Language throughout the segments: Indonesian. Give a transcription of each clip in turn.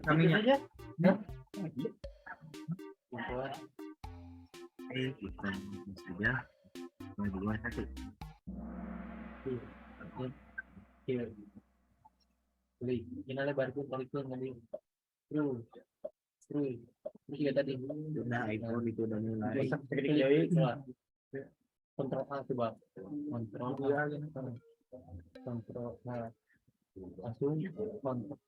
Kami aja. Ya. Kita saja dua satu. Ini lebar pun kali pun nanti. Terus ya tadi. Nah itu udah mulai. Kontrol A coba. Kontrol A. Kontrol A. Langsung kontrol.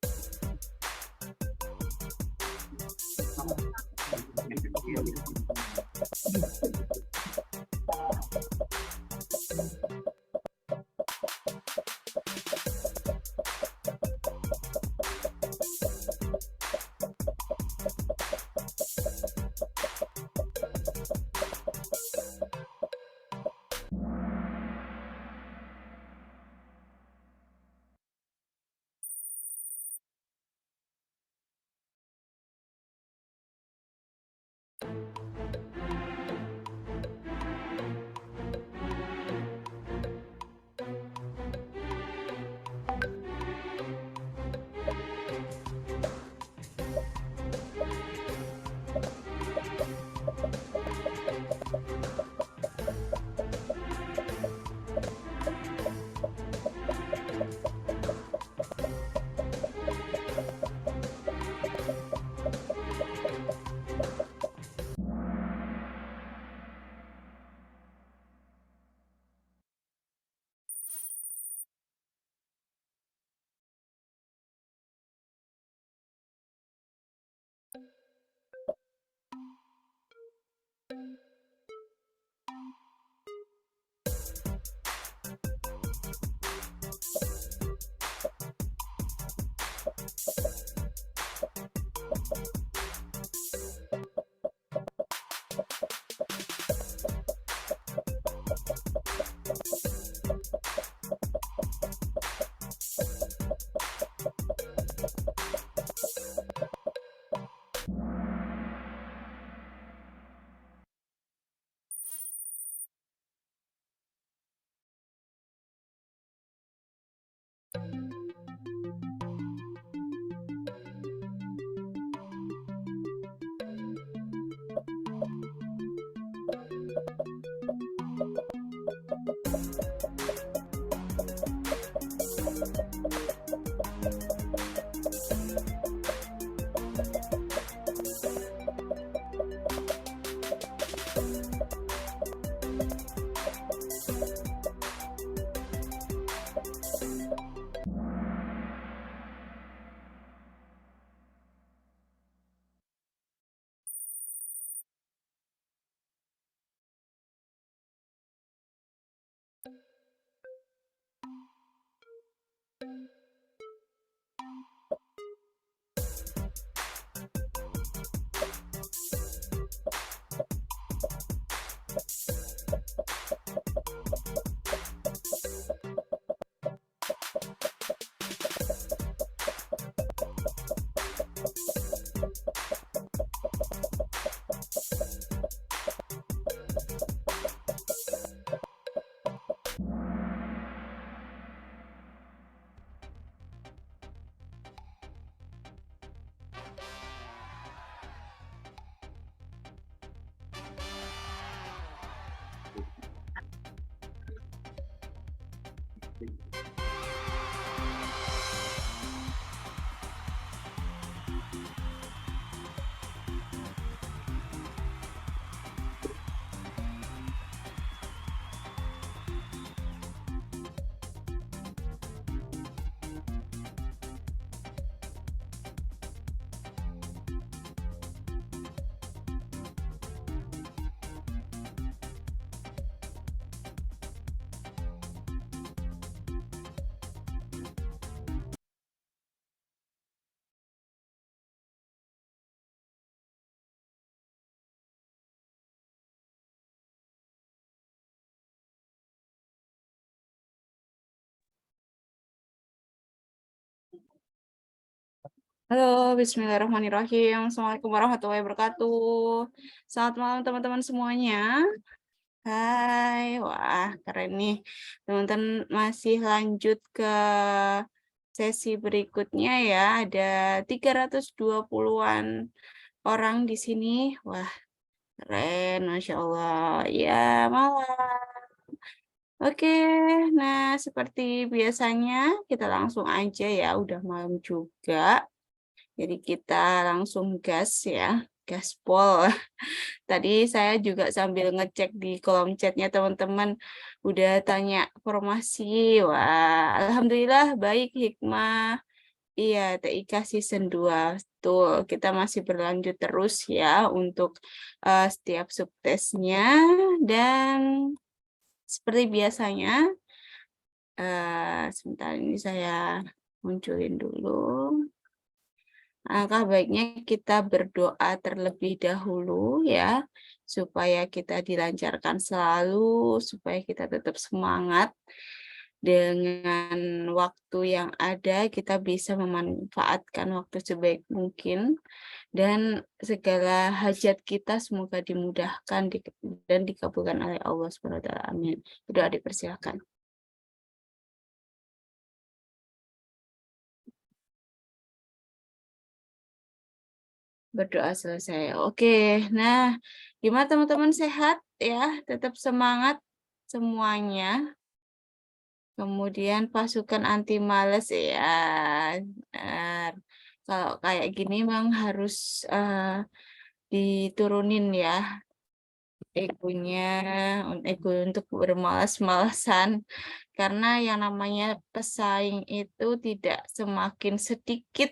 Halo, bismillahirrahmanirrahim. Assalamualaikum warahmatullahi wabarakatuh. Selamat malam teman-teman semuanya. Hai, wah keren nih. Teman-teman masih lanjut ke sesi berikutnya ya. Ada 320-an orang di sini. Wah, keren, Masya Allah. Ya, malam. Oke, nah seperti biasanya kita langsung aja ya. Udah malam juga. Jadi kita langsung gas ya. Gaspol. Tadi saya juga sambil ngecek di kolom chatnya teman-teman udah tanya formasi. Wah, alhamdulillah baik Hikmah. Iya, TIK Season 2. Betul, kita masih berlanjut terus ya untuk setiap subtesnya dan seperti biasanya sebentar ini saya munculin dulu. Alangkah baiknya kita berdoa terlebih dahulu ya, supaya kita dilancarkan selalu, supaya kita tetap semangat. Dengan waktu yang ada, kita bisa memanfaatkan waktu sebaik mungkin, dan segala hajat kita semoga dimudahkan dan dikabulkan oleh Allah SWT. Amin. Berdoa dipersilakan. Berdoa selesai. Oke, nah gimana teman-teman sehat ya? Tetap semangat semuanya. Kemudian pasukan anti males ya. Benar. Kalau kayak gini memang harus diturunin ya egonya, ego untuk bermalas-malasan. Karena yang namanya pesaing itu tidak semakin sedikit,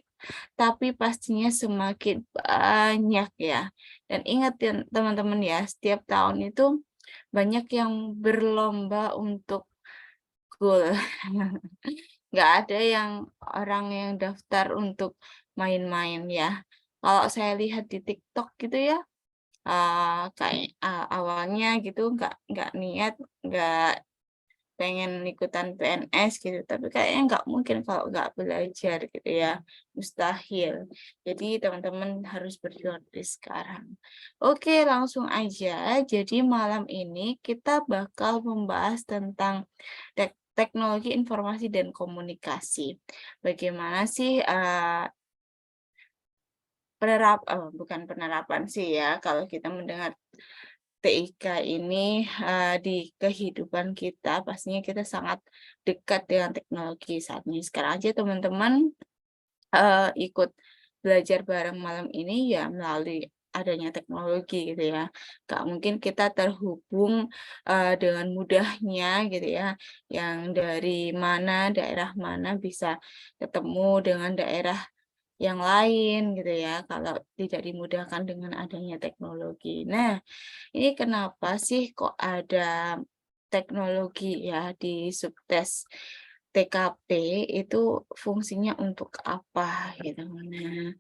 tapi pastinya semakin banyak ya. Dan ingat ya teman-teman ya, setiap tahun itu banyak yang berlomba untuk goal. Nggak ada yang orang yang daftar untuk main-main ya. Kalau saya lihat di TikTok gitu ya, kayak awalnya gitu nggak niat, nggak pengen ikutan PNS gitu, tapi kayaknya nggak mungkin kalau nggak belajar gitu ya, mustahil. Jadi teman-teman harus berjuang dari sekarang. Oke, langsung aja. Jadi malam ini kita bakal membahas tentang teknologi informasi dan komunikasi. Bagaimana sih bukan penerapan sih ya, kalau kita mendengar TIK ini di kehidupan kita, pastinya kita sangat dekat dengan teknologi saat ini. Sekarang aja teman-teman ikut belajar bareng malam ini ya melalui adanya teknologi gitu ya. Nggak mungkin kita terhubung dengan mudahnya gitu ya, yang dari mana, daerah mana bisa ketemu dengan daerah yang lain gitu ya, kalau tidak dimudahkan dengan adanya teknologi. Nah, ini kenapa sih kok ada teknologi ya di subtes TKP itu fungsinya untuk apa gitu. Nah,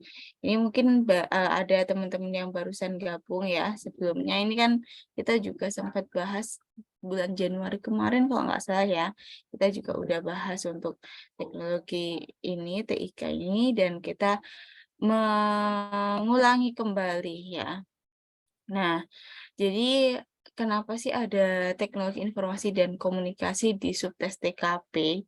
ini mungkin ada teman-teman yang barusan gabung ya. Sebelumnya ini kan kita juga sempat bahas bulan Januari kemarin kalau nggak salah ya. Kita juga udah bahas untuk teknologi ini, TIK ini, dan kita mengulangi kembali ya. Nah, jadi kenapa sih ada teknologi informasi dan komunikasi di subtes TKP,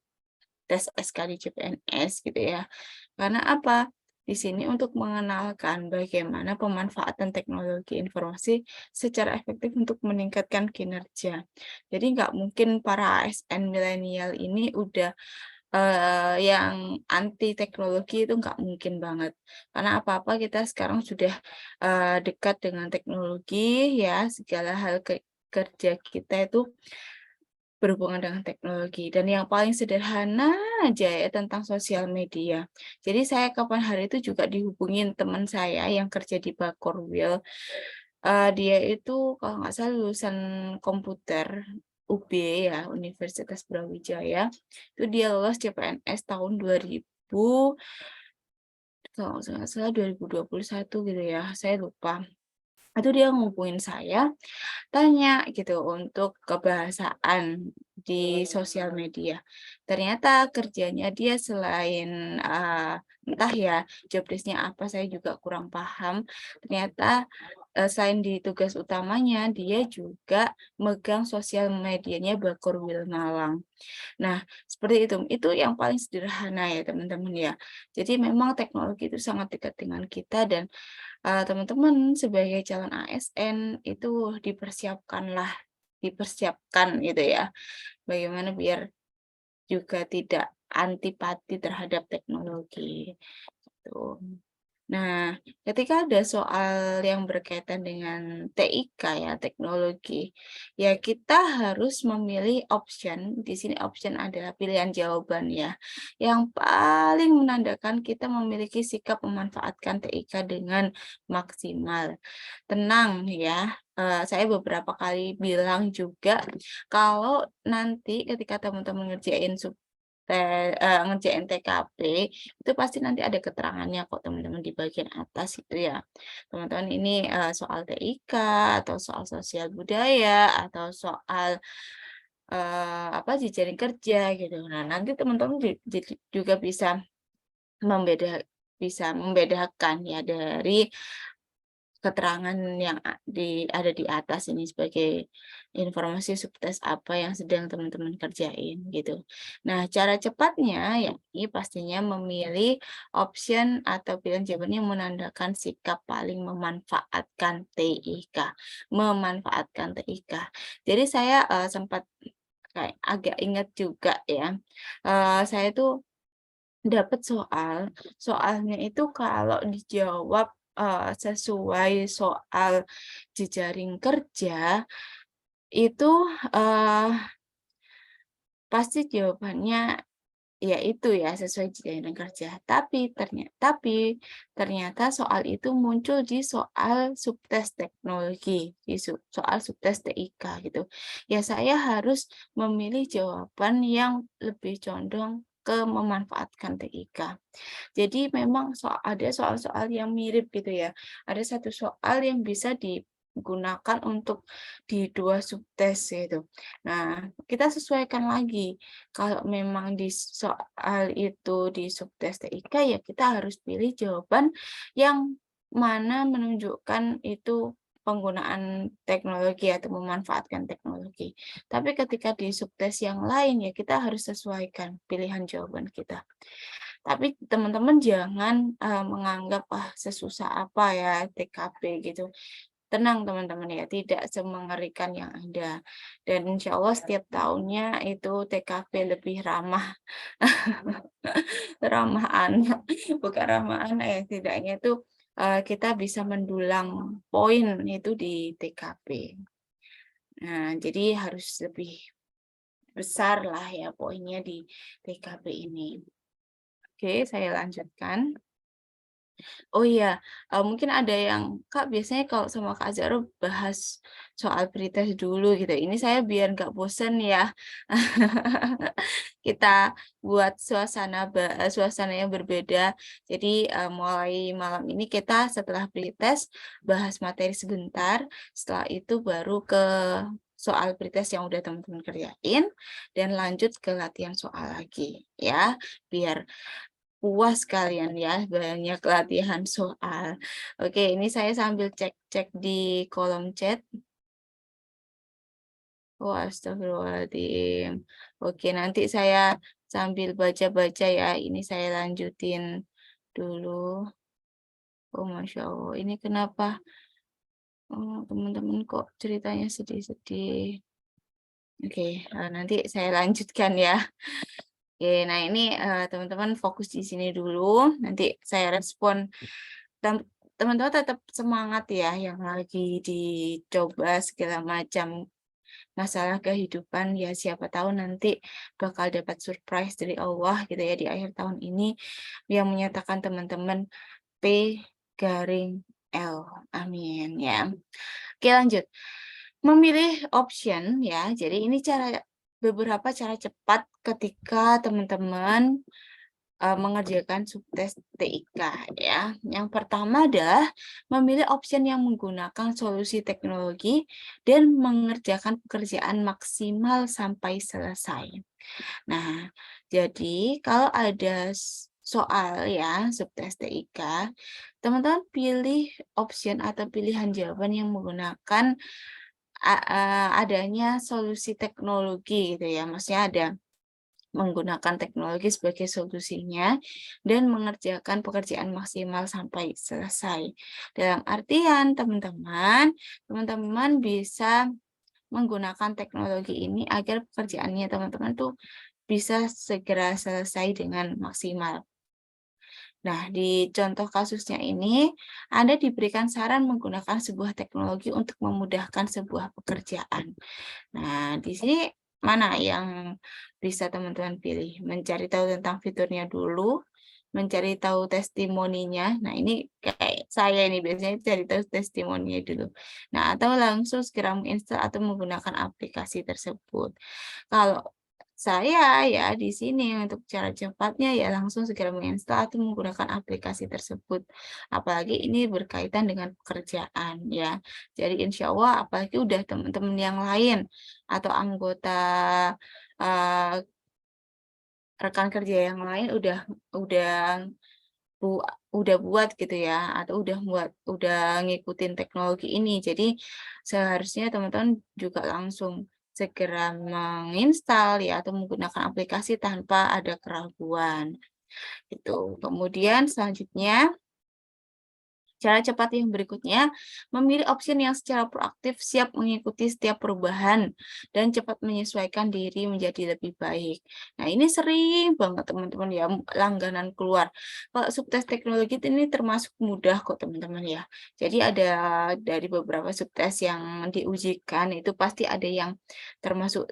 tes SKD CPNS gitu ya? Karena apa? Di sini untuk mengenalkan bagaimana pemanfaatan teknologi informasi secara efektif untuk meningkatkan kinerja. Jadi nggak mungkin para ASN milenial ini udah yang anti teknologi itu nggak mungkin banget. Karena apa-apa kita sekarang sudah, dekat dengan teknologi ya, segala hal kerja kita itu berhubungan dengan teknologi. Dan yang paling sederhana aja ya tentang sosial media. Jadi saya kapan hari itu juga dihubungin teman saya yang kerja di Bakorwil, dia itu kalau nggak salah lulusan komputer UB ya, Universitas Brawijaya, itu dia lolos CPNS tahun 2000, kalau nggak salah 2021 gitu ya, saya lupa. Itu dia ngubungin saya, tanya gitu untuk kebahasaan di sosial media. Ternyata kerjanya dia selain, entah ya job desk-nya apa, saya juga kurang paham. Ternyata selain di tugas utamanya, dia juga megang sosial medianya Bakor Wilmalang. Nah, seperti itu. Itu yang paling sederhana ya, teman-teman ya. Jadi memang teknologi itu sangat dekat dengan kita dan teman-teman sebagai calon ASN itu dipersiapkan gitu ya. Bagaimana biar juga tidak antipati terhadap teknologi, gitu. Nah, ketika ada soal yang berkaitan dengan TIK ya, teknologi, ya kita harus memilih option, di sini option adalah pilihan jawaban ya, yang paling menandakan kita memiliki sikap memanfaatkan TIK dengan maksimal. Tenang ya, saya beberapa kali bilang juga, kalau nanti ketika teman-teman ngerjain TKP, itu pasti nanti ada keterangannya kok teman-teman di bagian atas itu ya. Teman-teman ini, soal TIK atau soal sosial budaya atau soal, jejaring kerja gitu. Nah, nanti teman-teman juga bisa membedakan ya dari keterangan yang ada di atas ini sebagai informasi subtes apa yang sedang teman-teman kerjain gitu. Nah, cara cepatnya yakni pastinya memilih option atau pilihan jawaban yang menandakan sikap paling memanfaatkan TIK, memanfaatkan TIK. Jadi saya, sempat kayak agak ingat juga ya, saya tuh dapat soalnya itu kalau dijawab, sesuai soal jejaring kerja, itu, eee, pasti jawabannya ya itu ya, sesuai jejaring kerja. Tapi ternyata soal itu muncul di soal subtes teknologi, soal subtes TIK gitu. Ya saya harus memilih jawaban yang lebih condong ke memanfaatkan TIK. Jadi memang ada soal-soal yang mirip gitu ya. Ada satu soal yang bisa digunakan untuk di 2 subtes gitu. Nah, kita sesuaikan lagi. Kalau memang di soal itu di subtes TIK, ya kita harus pilih jawaban yang mana menunjukkan itu penggunaan teknologi atau memanfaatkan teknologi. Tapi ketika di subtes yang lain, ya kita harus sesuaikan pilihan jawaban kita. Tapi teman-teman jangan, menganggap, sesusah apa ya TKP gitu. Tenang teman-teman ya, tidak semengerikan yang ada. Dan insya Allah setiap tahunnya itu TKP lebih ramah ramah anak, bukan ramah anak ya, setidaknya itu, kita bisa mendulang poin itu di TKP. Nah, jadi harus lebih besar lah ya poinnya di TKP ini. Oke, saya lanjutkan. Oh iya, mungkin ada yang, "Kak, biasanya kalau sama Kak Zahra bahas soal pretest dulu," gitu. Ini saya biar nggak bosen ya. Kita buat suasana yang berbeda. Jadi, mulai malam ini kita setelah pretest bahas materi sebentar, setelah itu baru ke soal pretest yang udah teman-teman kerjain, dan lanjut ke latihan soal lagi, ya. Biar puas kalian ya, banyak latihan soal. Oke, ini saya sambil cek-cek di kolom chat. Oh, astagfirullahaladzim. Oke, nanti saya sambil baca-baca ya. Ini saya lanjutin dulu. Oh, Masya Allah. Ini kenapa teman-teman kok ceritanya sedih-sedih. Oke, nanti saya lanjutkan ya. Oke, nah ini, teman-teman fokus di sini dulu, nanti saya respon. Tem Teman-teman tetap semangat ya yang lagi dicoba segala macam masalah kehidupan, ya siapa tahu nanti bakal dapat surprise dari Allah gitu ya di akhir tahun ini yang menyatakan teman-teman P garing L. Amin ya. Oke lanjut. Memilih option ya, jadi ini beberapa cara cepat ketika teman-teman mengerjakan subtes TIK ya. Yang pertama adalah memilih option yang menggunakan solusi teknologi dan mengerjakan pekerjaan maksimal sampai selesai. Nah, jadi kalau ada soal ya, subtes TIK, teman-teman pilih option atau pilihan jawaban yang menggunakan adanya solusi teknologi gitu ya. Maksudnya ada menggunakan teknologi sebagai solusinya dan mengerjakan pekerjaan maksimal sampai selesai. Dalam artian teman-teman bisa menggunakan teknologi ini agar pekerjaannya teman-teman tuh bisa segera selesai dengan maksimal. Nah, di contoh kasusnya ini, Anda diberikan saran menggunakan sebuah teknologi untuk memudahkan sebuah pekerjaan. Nah, di sini mana yang bisa teman-teman pilih? Mencari tahu tentang fiturnya dulu, mencari tahu testimoninya. Nah, ini kayak saya ini biasanya cari tahu testimoninya dulu. Nah, atau langsung segera menginstal atau menggunakan aplikasi tersebut. Kalau saya ya di sini untuk cara cepatnya ya langsung segera menginstal atau menggunakan aplikasi tersebut. Apalagi ini berkaitan dengan pekerjaan ya. Jadi insya Allah apalagi udah teman-teman yang lain atau anggota uh, rekan kerja yang lain udah bu udah buat gitu ya atau udah ngikutin teknologi ini. Jadi seharusnya teman-teman juga langsung segera menginstal ya atau menggunakan aplikasi tanpa ada keraguan. Itu. Kemudian selanjutnya cara cepat yang berikutnya, memilih opsi yang secara proaktif siap mengikuti setiap perubahan dan cepat menyesuaikan diri menjadi lebih baik. Nah, ini sering banget teman-teman ya langganan keluar. Kalau subtes teknologi ini termasuk mudah kok teman-teman ya. Jadi ada dari beberapa subtes yang diujikan itu pasti ada yang termasuk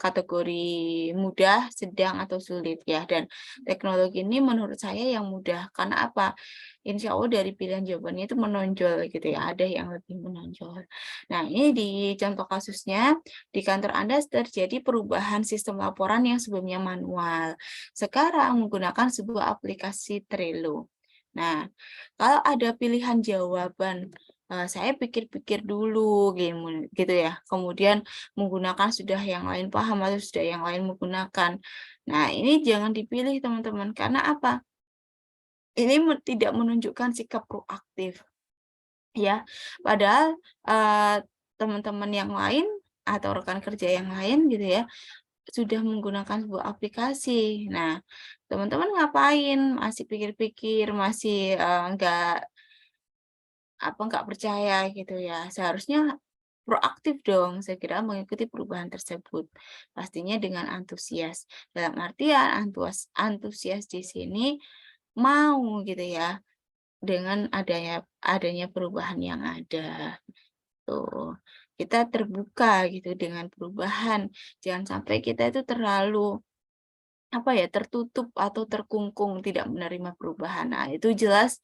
kategori mudah, sedang atau sulit ya. Dan teknologi ini menurut saya yang mudah karena apa? Insya Allah dari pilihan jawabannya itu menonjol gitu ya, ada yang lebih menonjol. Nah, ini di contoh kasusnya, di kantor Anda terjadi perubahan sistem laporan yang sebelumnya manual. Sekarang menggunakan sebuah aplikasi Trello. Nah, kalau ada pilihan jawaban, saya pikir-pikir dulu gitu ya, kemudian menggunakan sudah yang lain paham atau sudah yang lain menggunakan. Nah, ini jangan dipilih teman-teman, karena apa? Ini tidak menunjukkan sikap proaktif, ya. Padahal, teman-teman yang lain atau rekan kerja yang lain gitu ya, sudah menggunakan sebuah aplikasi. Nah, teman-teman ngapain? Masih pikir-pikir, masih, nggak percaya gitu ya. Seharusnya proaktif dong, segera mengikuti perubahan tersebut. Pastinya dengan antusias. Dalam artian antusias di sini mau gitu ya, dengan adanya perubahan yang ada, tuh. Kita terbuka gitu dengan perubahan, jangan sampai kita itu terlalu, apa ya, tertutup atau terkungkung tidak menerima perubahan. Nah, itu jelas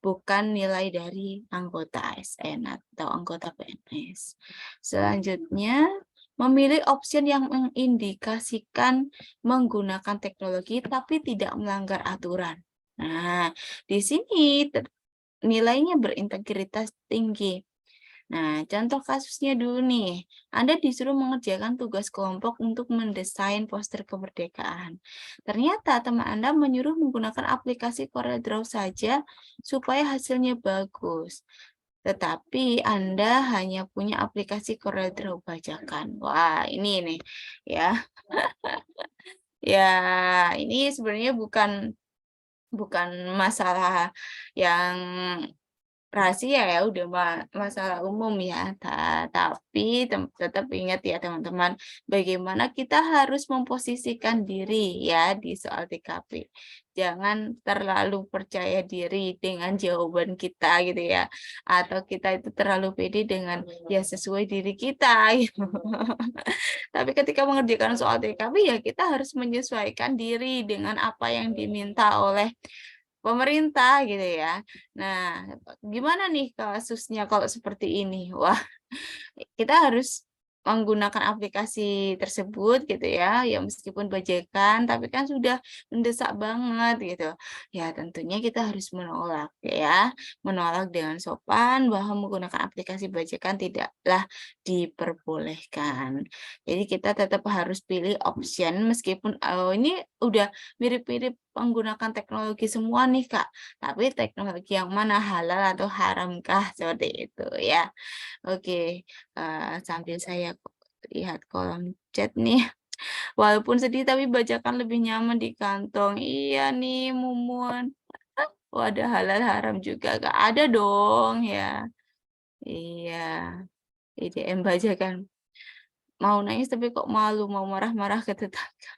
bukan nilai dari anggota ASN atau anggota PNS. Selanjutnya, memilih opsi yang mengindikasikan menggunakan teknologi tapi tidak melanggar aturan. Nah, di sini nilainya berintegritas tinggi. Nah, contoh kasusnya dulu nih. Anda disuruh mengerjakan tugas kelompok untuk mendesain poster kemerdekaan. Ternyata teman Anda menyuruh menggunakan aplikasi CorelDRAW saja supaya hasilnya bagus. Tetapi Anda hanya punya aplikasi CorelDRAW bajakan. Wah, ini nih ya. Ya, ini sebenarnya bukan bukan masalah yang rahasia ya, udah masalah umum ya. Tapi tetap ingat ya teman-teman, bagaimana kita harus memposisikan diri ya di soal TKP. Jangan terlalu percaya diri dengan jawaban kita gitu ya. Atau kita itu terlalu pede dengan ya sesuai diri kita gitu. Tapi ketika mengerjakan soal TKP ya kita harus menyesuaikan diri dengan apa yang diminta oleh pemerintah gitu ya. Nah, gimana nih kasusnya kalau seperti ini? Wah, kita harus menggunakan aplikasi tersebut gitu ya, ya meskipun bajakan, tapi kan sudah mendesak banget gitu. Ya tentunya kita harus menolak ya, menolak dengan sopan bahwa menggunakan aplikasi bajakan tidaklah diperbolehkan. Jadi kita tetap harus pilih option meskipun ini udah mirip-mirip menggunakan teknologi semua nih Kak, tapi teknologi yang mana halal atau haramkah seperti itu ya. Oke, sambil saya lihat kolom chat nih, walaupun sedih tapi bacakan lebih nyaman di kantong. Iya nih, Mumun. Oh, ada halal haram juga, Kak? Ada dong ya. Iya, IDM bajakan. Mau nangis tapi kok malu, mau marah-marah ke tetangga.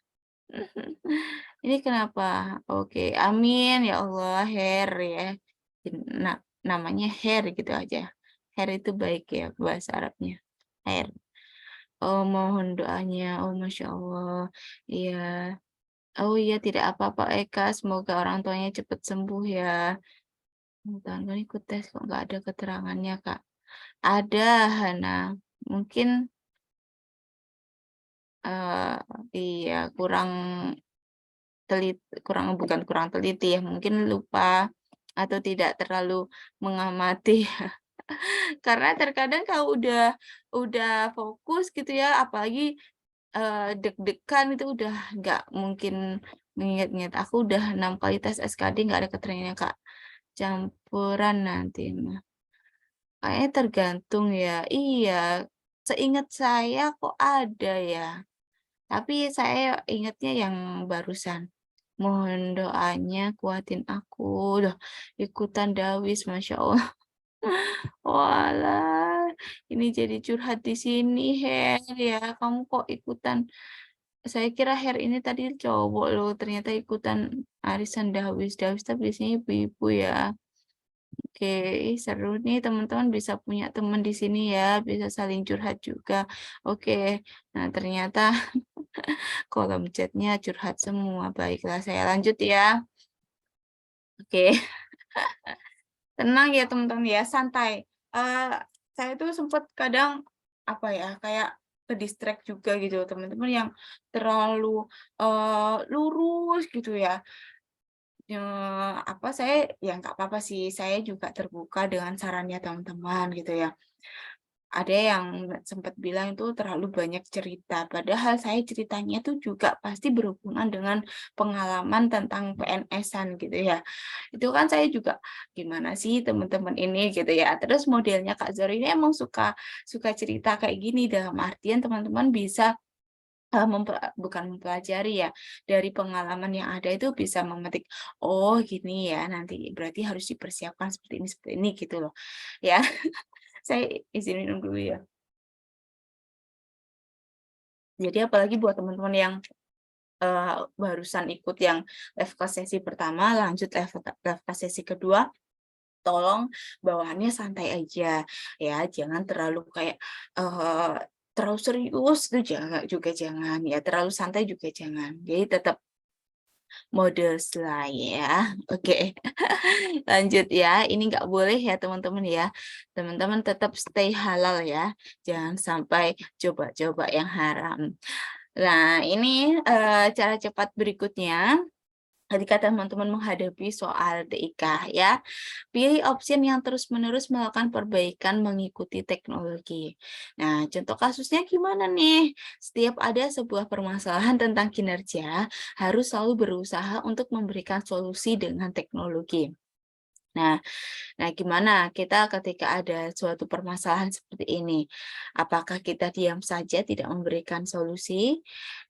Ini kenapa? Oke, amin ya Allah, Her ya. Nah, namanya Her gitu aja. Her itu baik ya bahasa Arabnya. Her. Oh, mohon doanya. Oh, Masya Allah. Iya. Oh iya, tidak apa-apa Eka. Semoga orang tuanya cepat sembuh ya. Tahun kan ikut tes kok nggak ada keterangannya, Kak. Ada, Hana. Mungkin eh iya bukan kurang teliti ya, mungkin lupa atau tidak terlalu mengamati. Karena terkadang kalau udah fokus gitu ya, apalagi deg-degan itu udah nggak mungkin mengingat-ingat. Aku udah 6 kali tes SKD nggak ada keterangannya, Kak. Campuran nanti mah. Kayaknya tergantung ya. Iya, seingat saya kok ada ya. Tapi saya ingatnya yang barusan. Mohon doanya kuatin aku. Loh, ikutan Dawis, Masya Allah. Walah, ini jadi curhat di sini, Her ya. Kamu kok ikutan. Saya kira Her ini tadi cowok loh, ternyata ikutan arisan Dawis. Dawis tapi biasanya ibu-ibu ya. Oke, ih, seru nih teman-teman bisa punya teman di sini ya, bisa saling curhat juga. Oke, nah ternyata kolom chatnya curhat semua. Baiklah, saya lanjut ya. Oke, tenang ya teman-teman ya, santai. Saya tuh sempat kadang apa ya, kayak ke-distract juga gitu teman-teman yang terlalu lurus gitu ya. Saya ya nggak apa-apa sih, saya juga terbuka dengan sarannya teman-teman gitu ya. Ada yang sempat bilang itu terlalu banyak cerita, padahal saya ceritanya tuh juga pasti berhubungan dengan pengalaman tentang PNS-an gitu ya. Itu kan saya juga, "Gimana sih teman-teman ini?" Gitu ya. Terus modelnya Kak Zoro ini emang suka suka cerita kayak gini, dalam artian teman-teman bisa, bukan mempelajari ya, dari pengalaman yang ada itu bisa memetik, "Oh gini ya, nanti berarti harus dipersiapkan seperti ini," gitu loh, ya. Saya izin minum dulu ya. Jadi apalagi buat teman-teman yang, barusan ikut yang live class sesi pertama, lanjut live class sesi kedua, tolong bawaannya santai aja, ya. Jangan terlalu kayak, eee, terlalu serius itu jangan, ya terlalu santai juga jangan. Jadi tetap mode slay ya. Oke, lanjut ya. Ini nggak boleh ya teman-teman ya. Teman-teman tetap stay halal ya, jangan sampai coba-coba yang haram. Nah, ini, cara cepat berikutnya ketika teman-teman menghadapi soal DIK ya, pilih opsi yang terus-menerus melakukan perbaikan mengikuti teknologi. Nah, contoh kasusnya gimana nih? Setiap ada sebuah permasalahan tentang kinerja, harus selalu berusaha untuk memberikan solusi dengan teknologi. Nah, gimana kita ketika ada suatu permasalahan seperti ini? Apakah kita diam saja tidak memberikan solusi,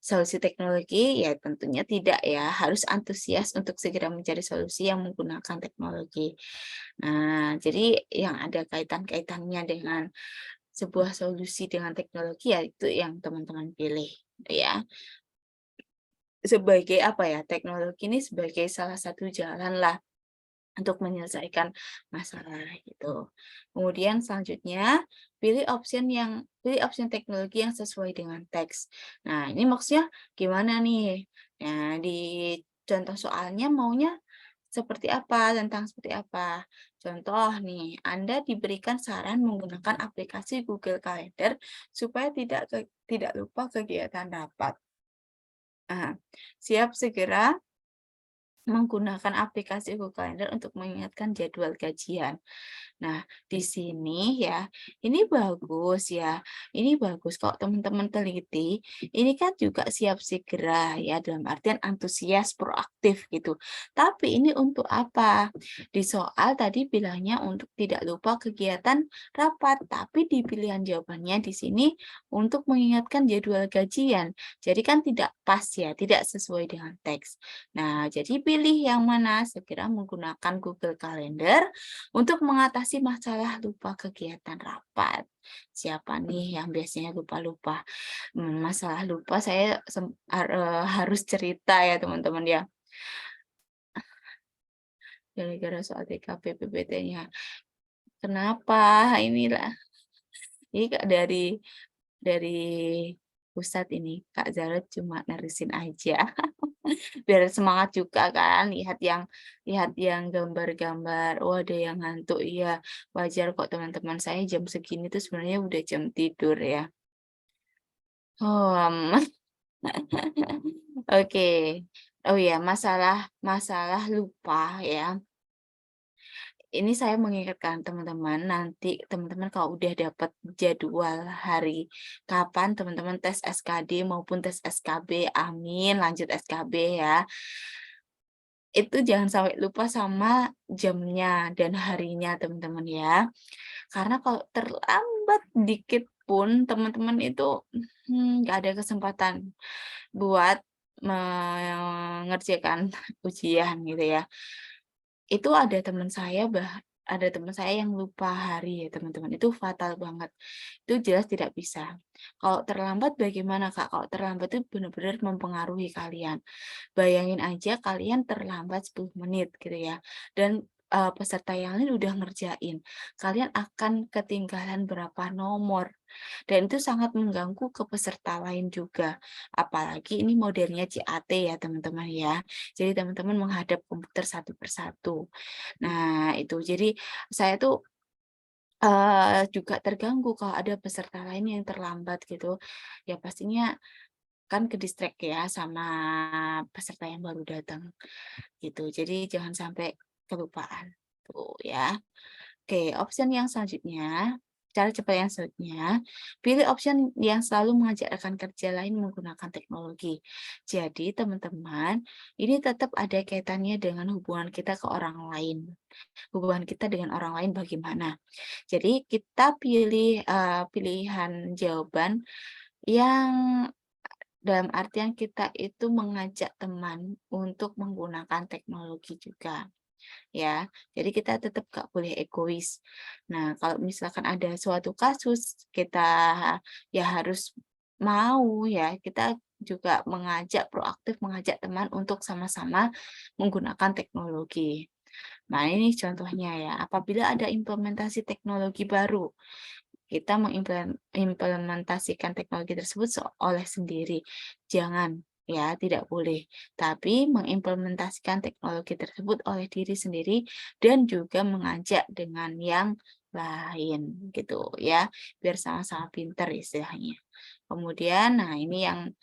solusi teknologi? Ya tentunya tidak ya, harus antusias untuk segera mencari solusi yang menggunakan teknologi. Nah, jadi yang ada kaitan-kaitannya dengan sebuah solusi dengan teknologi ya itu yang teman-teman pilih, gitu ya. Sebagai apa ya, teknologi ini sebagai salah satu jalan lah untuk menyelesaikan masalah gitu. Kemudian selanjutnya pilih opsi teknologi yang sesuai dengan teks. Nah, ini maksudnya gimana nih? Nah, di contoh soalnya maunya seperti apa, tentang seperti apa. Contoh nih, Anda diberikan saran menggunakan aplikasi Google Calendar supaya tidak lupa kegiatan rapat. Nah, siap segera menggunakan aplikasi Google Calendar untuk mengingatkan jadwal kajian. Nah, di sini ya, ini bagus ya, ini bagus kalau teman-teman teliti, ini kan juga siap segera ya, dalam artian antusias, proaktif gitu. Tapi ini untuk apa? Di soal tadi bilangnya untuk tidak lupa kegiatan rapat, tapi di pilihan jawabannya di sini untuk mengingatkan jadwal gajian. Jadi kan tidak pas ya, tidak sesuai dengan teks. Nah, jadi pilih yang mana? Segera menggunakan Google Calendar untuk mengatasi masalah lupa kegiatan rapat. Siapa nih yang biasanya lupa-lupa? Masalah lupa saya harus cerita ya teman-teman ya, gara-gara soal TKP PPT-nya. Kenapa? Inilah, ini Kak dari pusat ini, Kak Zara cuma nerusin aja. Biar semangat juga kan, lihat yang gambar-gambar, oh ada yang ngantuk, iya wajar kok teman-teman saya jam segini tuh sebenarnya udah jam tidur ya. Hmm, oke. Oh ya, masalah masalah lupa ya. Ini saya mengingatkan teman-teman, nanti teman-teman kalau udah dapat jadwal hari kapan teman-teman tes SKD maupun tes SKB, amin, lanjut SKB ya. Itu jangan sampai lupa sama jamnya dan harinya teman-teman ya. Karena kalau terlambat dikit pun teman-teman itu nggak ada kesempatan buat mengerjakan ujian gitu ya. Itu ada teman saya yang lupa hari ya teman-teman, itu fatal banget. Itu jelas tidak bisa. Kalau terlambat bagaimana Kak? Kalau terlambat itu benar-benar mempengaruhi kalian. Bayangin aja kalian terlambat 10 menit gitu ya, dan, peserta yang lain udah ngerjain. Kalian akan ketinggalan berapa nomor, dan itu sangat mengganggu ke peserta lain juga. Apalagi ini modelnya CAT ya teman-teman ya. Jadi teman-teman menghadap komputer satu persatu. Nah itu, jadi saya tuh, juga terganggu kalau ada peserta lain yang terlambat gitu. Ya pastinya kan ke-distract ya sama peserta yang baru datang gitu. Jadi jangan sampai kelupaan tuh ya. Oke, option yang selanjutnya, cara cepat yang selanjutnya, pilih option yang selalu mengajak rekan kerja lain menggunakan teknologi. Jadi teman-teman, ini tetap ada kaitannya dengan hubungan kita ke orang lain. Hubungan kita dengan orang lain bagaimana. Jadi kita pilih pilihan jawaban yang dalam artian kita itu mengajak teman untuk menggunakan teknologi juga, ya. Jadi kita tetap nggak boleh egois. Nah, kalau misalkan ada suatu kasus, kita ya harus mau ya, kita juga proaktif mengajak teman untuk sama-sama menggunakan teknologi. Nah, ini contohnya ya, apabila ada implementasi teknologi baru, kita mengimplementasikan teknologi tersebut oleh sendiri. Jangan, ya, tidak boleh. Tapi mengimplementasikan teknologi tersebut oleh diri sendiri dan juga mengajak dengan yang lain, gitu ya. Biar sama-sama pinter istilahnya. Kemudian, nah ini yang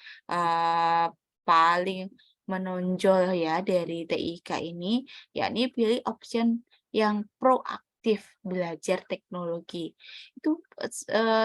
paling menonjol ya dari TIK ini, yakni pilih option yang proaktif belajar teknologi. Itu,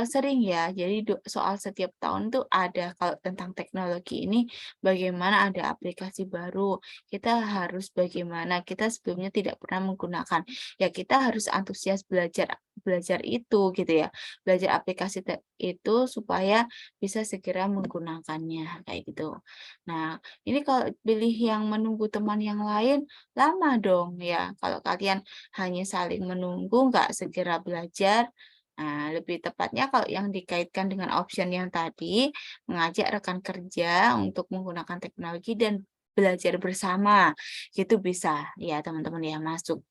sering ya, jadi soal setiap tahun tuh ada kalau tentang teknologi ini, bagaimana ada aplikasi baru, kita harus bagaimana, kita sebelumnya tidak pernah menggunakan. Ya kita harus antusias belajar belajar itu gitu ya, belajar aplikasi itu supaya bisa segera menggunakannya, kayak gitu. Nah, ini kalau pilih yang menunggu teman yang lain, lama dong ya, kalau kalian hanya saling menunggu, nggak segera belajar. Nah, lebih tepatnya kalau yang dikaitkan dengan option yang tadi, mengajak rekan kerja untuk menggunakan teknologi dan belajar bersama, itu bisa ya teman-teman ya masuk.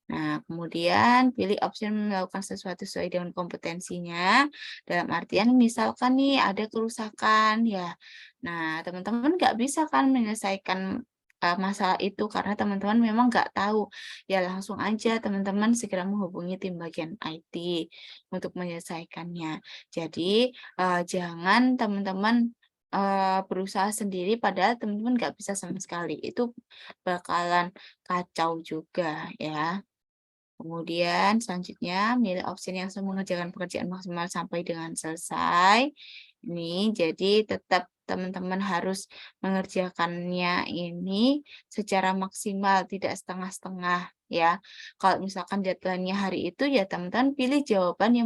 Nah, kemudian pilih opsi melakukan sesuatu sesuai dengan kompetensinya. Dalam artian misalkan nih ada kerusakan ya. Nah, teman-teman nggak bisa kan menyelesaikan masalah itu karena teman-teman memang nggak tahu. Ya langsung aja teman-teman segera menghubungi tim bagian IT untuk menyelesaikannya. Jadi, jangan teman-teman, berusaha sendiri padahal teman-teman nggak bisa sama sekali. Itu bakalan kacau juga ya. Kemudian selanjutnya milih opsi yang mengerjakan pekerjaan maksimal sampai dengan selesai. Ini jadi tetap teman-teman harus mengerjakannya ini secara maksimal, tidak setengah-setengah ya. Kalau misalkan deadline-nya hari itu ya teman-teman pilih jawaban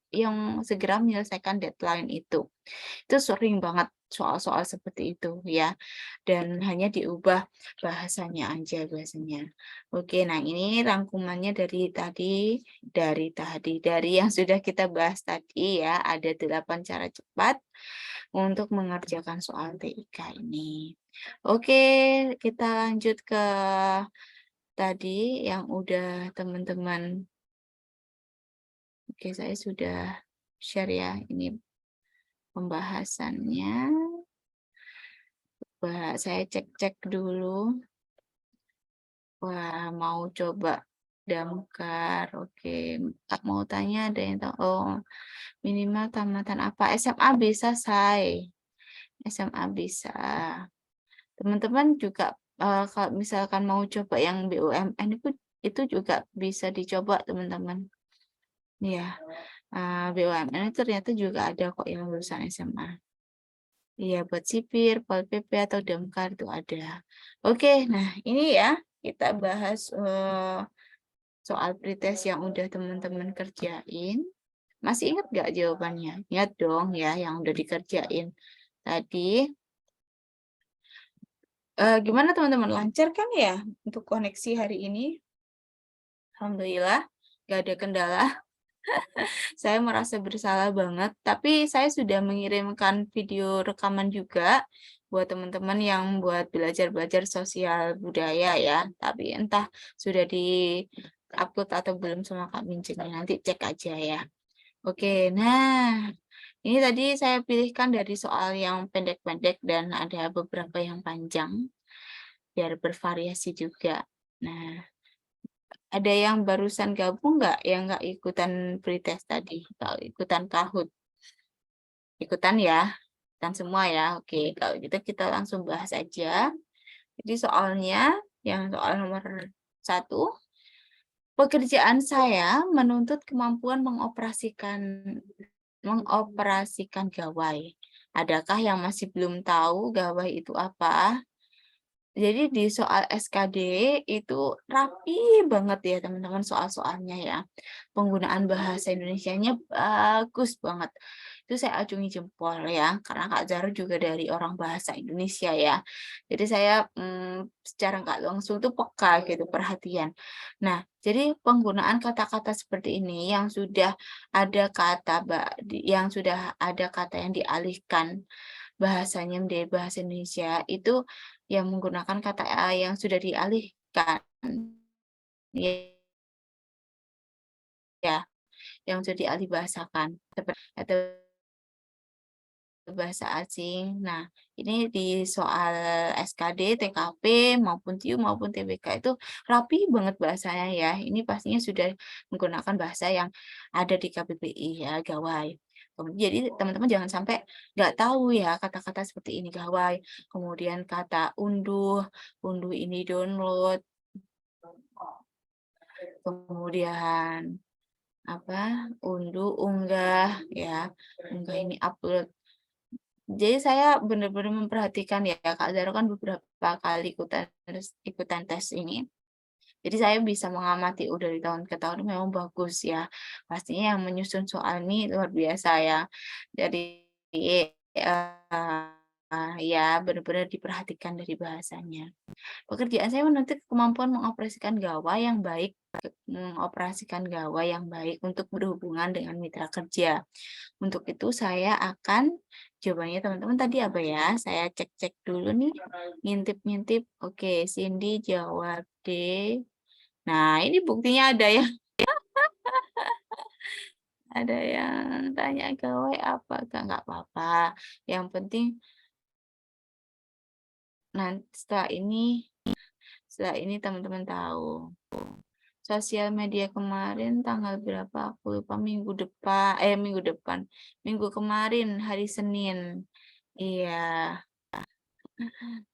yang segera menyelesaikan deadline itu. Itu sering banget soal-soal seperti itu ya, dan hanya diubah bahasanya aja biasanya. Oke, nah ini rangkumannya dari yang sudah kita bahas tadi ya, ada 8 cara cepat untuk mengerjakan soal TIK ini. Oke, kita lanjut ke tadi yang udah teman-teman oke saya sudah share ya ini pembahasannya. Wah, saya cek-cek dulu. Wah, mau coba damkar. Oke, Kak mau tanya ada yang tahu. Oh, minimal tamatan apa? SMA bisa, Say. SMA bisa. Teman-teman juga kalau misalkan mau coba yang BUMN itu juga bisa dicoba, teman-teman. Iya, BUMN ternyata juga ada kok yang lulusan SMA. Iya, buat sipir, Pol PP atau Damkar itu ada. Oke, nah ini ya kita bahas soal pretest yang udah teman-teman kerjain. Masih ingat nggak jawabannya? Ingat dong ya yang udah dikerjain tadi. Gimana teman-teman? Lancar kan ya untuk koneksi hari ini? Alhamdulillah, nggak ada kendala. Saya merasa bersalah banget, tapi saya sudah mengirimkan video rekaman juga buat teman-teman yang buat belajar-belajar sosial budaya ya. Tapi entah sudah di-upload atau belum sama Kak Mincin, nanti cek aja ya. Oke, nah ini tadi saya pilihkan dari soal yang pendek-pendek dan ada beberapa yang panjang, biar bervariasi juga. Nah, ada yang barusan gabung nggak, yang nggak ikutan pretest tadi, nggak ikutan Kahoot? Ikutan ya? Ikutan semua ya? Oke, kalau gitu kita langsung bahas aja. Jadi soalnya, yang soal nomor 1, pekerjaan saya menuntut kemampuan mengoperasikan gawai. Adakah yang masih belum tahu gawai itu apa? Jadi di soal SKD itu rapi banget ya teman-teman soal-soalnya ya. Penggunaan bahasa Indonesianya bagus banget. Itu saya acungi jempol ya, karena Kak Zara juga dari orang bahasa Indonesia ya. Jadi saya secara nggak langsung tuh peka gitu, perhatian. Nah, jadi penggunaan kata-kata seperti ini yang sudah ada kata yang dialihkan bahasanya menjadi bahasa Indonesia itu yang menggunakan kata yang sudah dialihkan ya, yang sudah dialih bahasakan atau bahasa asing. Nah, ini di soal SKD, TKP, maupun TIU, maupun TBK itu rapi banget bahasanya ya. Ini pastinya sudah menggunakan bahasa yang ada di KBBI ya, gawai. Jadi teman-teman jangan sampai nggak tahu ya kata-kata seperti ini gawai. Kemudian kata unduh, unduh ini download. Kemudian apa? Unduh, unggah ya. Unggah ini upload. Jadi saya benar-benar memperhatikan ya, Kak Zara kan beberapa kali ikutan tes ini. Jadi saya bisa mengamati dari tahun ke tahun memang bagus ya. Pastinya yang menyusun soal ini luar biasa ya. Jadi ya benar-benar diperhatikan dari bahasanya. Pekerjaan saya menuntut kemampuan mengoperasikan gawai yang baik untuk berhubungan dengan mitra kerja. Untuk itu saya akan jawabannya teman-teman tadi apa ya? Saya cek-cek dulu nih, ngintip-ngintip. Oke, Cindy jawab D. Nah, ini buktinya ada yang tanya gawai apa? Nggak apa-apa. Yang penting nanti setelah ini Setelah ini teman-teman tahu. Sosial media kemarin tanggal berapa aku lupa, minggu kemarin hari Senin. Iya,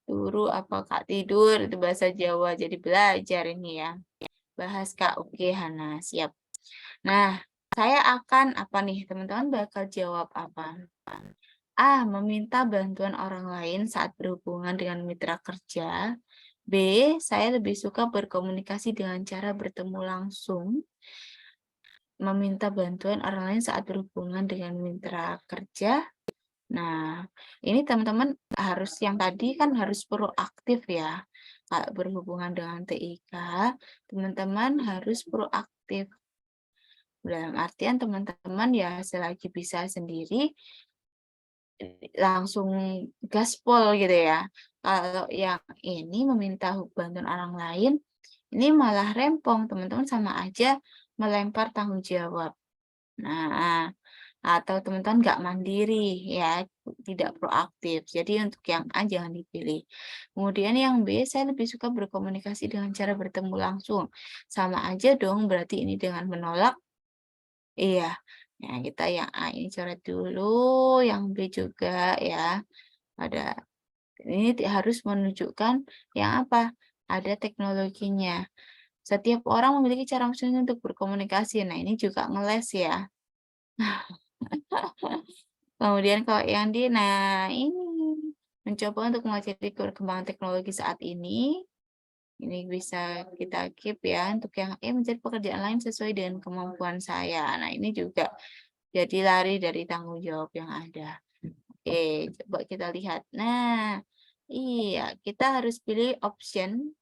turu apa Kak tidur itu bahasa Jawa, jadi belajar ini ya. Bahas Kak, oke Hana, siap. Nah, saya akan apa nih teman-teman bakal jawab apa? A. Meminta bantuan orang lain saat berhubungan dengan mitra kerja. B. Saya lebih suka berkomunikasi dengan cara bertemu langsung. Meminta bantuan orang lain saat berhubungan dengan mitra kerja. Nah, ini teman-teman harus yang tadi kan harus proaktif ya. Kalau berhubungan dengan TIK, teman-teman harus proaktif. Dalam artian teman-teman ya selagi bisa sendiri, langsung gaspol gitu ya. Kalau yang ini meminta bantuan orang lain, ini malah rempong teman-teman, sama aja melempar tanggung jawab. Nah, atau teman-teman nggak mandiri ya, tidak proaktif. Jadi untuk yang A jangan dipilih. Kemudian yang B, saya lebih suka berkomunikasi dengan cara bertemu langsung. Sama aja dong, berarti ini dengan menolak. Iya. Nah, kita yang A ini coret dulu, yang B juga ya. Ada ini harus menunjukkan yang apa? Ada teknologinya. Setiap orang memiliki cara masing-masing untuk berkomunikasi. Nah, ini juga ngeles ya. Kemudian kalau yang D, nah ini mencoba untuk mengajari perkembangan teknologi saat ini. Ini bisa kita keep ya. Untuk yang E, mencari pekerjaan lain sesuai dengan kemampuan saya. Nah, ini juga jadi lari dari tanggung jawab yang ada. Oke, coba kita lihat. Nah, iya, kita harus pilih option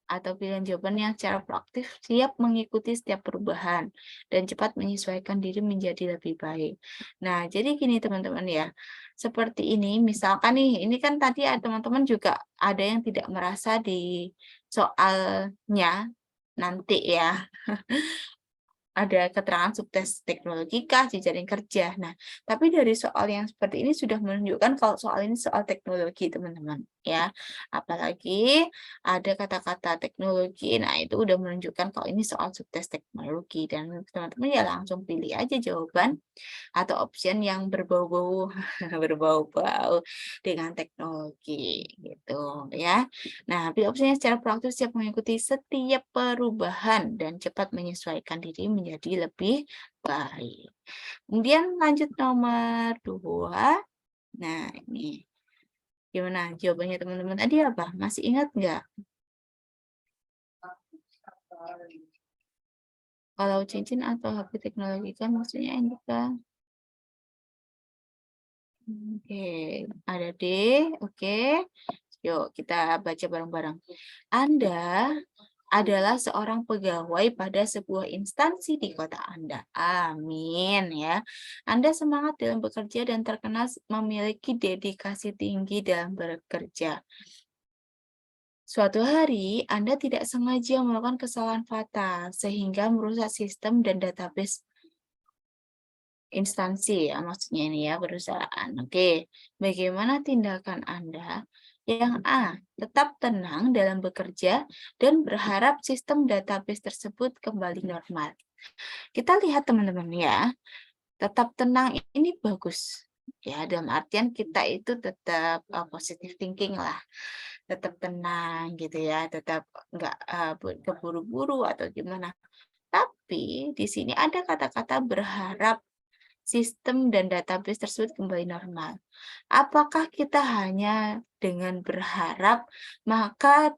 atau pilihan jawaban yang secara proaktif siap mengikuti setiap perubahan dan cepat menyesuaikan diri menjadi lebih baik. Nah, jadi gini teman-teman ya, seperti ini, misalkan nih, ini kan tadi teman-teman juga ada yang tidak merasa di soalnya nanti ya, ada keterangan subtes teknologi kah, jejaring kerja. Nah, tapi dari soal yang seperti ini sudah menunjukkan kalau soal ini soal teknologi, teman-teman, ya. Apalagi ada kata-kata teknologi, nah itu udah menunjukkan kalau ini soal subtes teknologi dan teman-teman ya langsung pilih aja jawaban atau option yang berbau-bau berbau-bau dengan teknologi gitu ya. Nah, pilih opsi yang secara proaktif siap mengikuti setiap perubahan dan cepat menyesuaikan diri menjadi lebih baik. Kemudian lanjut nomor 2. Nah, ini gimana jawabannya teman-teman tadi apa? Masih ingat nggak? Kalau cincin atau HP teknologi kan maksudnya ini kan. Oke, ada D, oke. Yuk kita baca bareng-bareng. Anda adalah seorang pegawai pada sebuah instansi di kota Anda. Amin ya. Anda semangat dalam bekerja dan terkenal memiliki dedikasi tinggi dalam bekerja. Suatu hari, Anda tidak sengaja melakukan kesalahan fatal sehingga merusak sistem dan database instansi ya, maksudnya ini ya, perusahaan. Oke, bagaimana tindakan Anda? Yang A, tetap tenang dalam bekerja dan berharap sistem database tersebut kembali normal. Kita lihat teman-teman ya, tetap tenang ini bagus. Ya, dalam artian kita itu tetap positive thinking lah, tetap tenang gitu ya, tetap nggak keburu-buru atau gimana. Tapi di sini ada kata-kata berharap sistem dan database tersebut kembali normal. Apakah kita hanya dengan berharap maka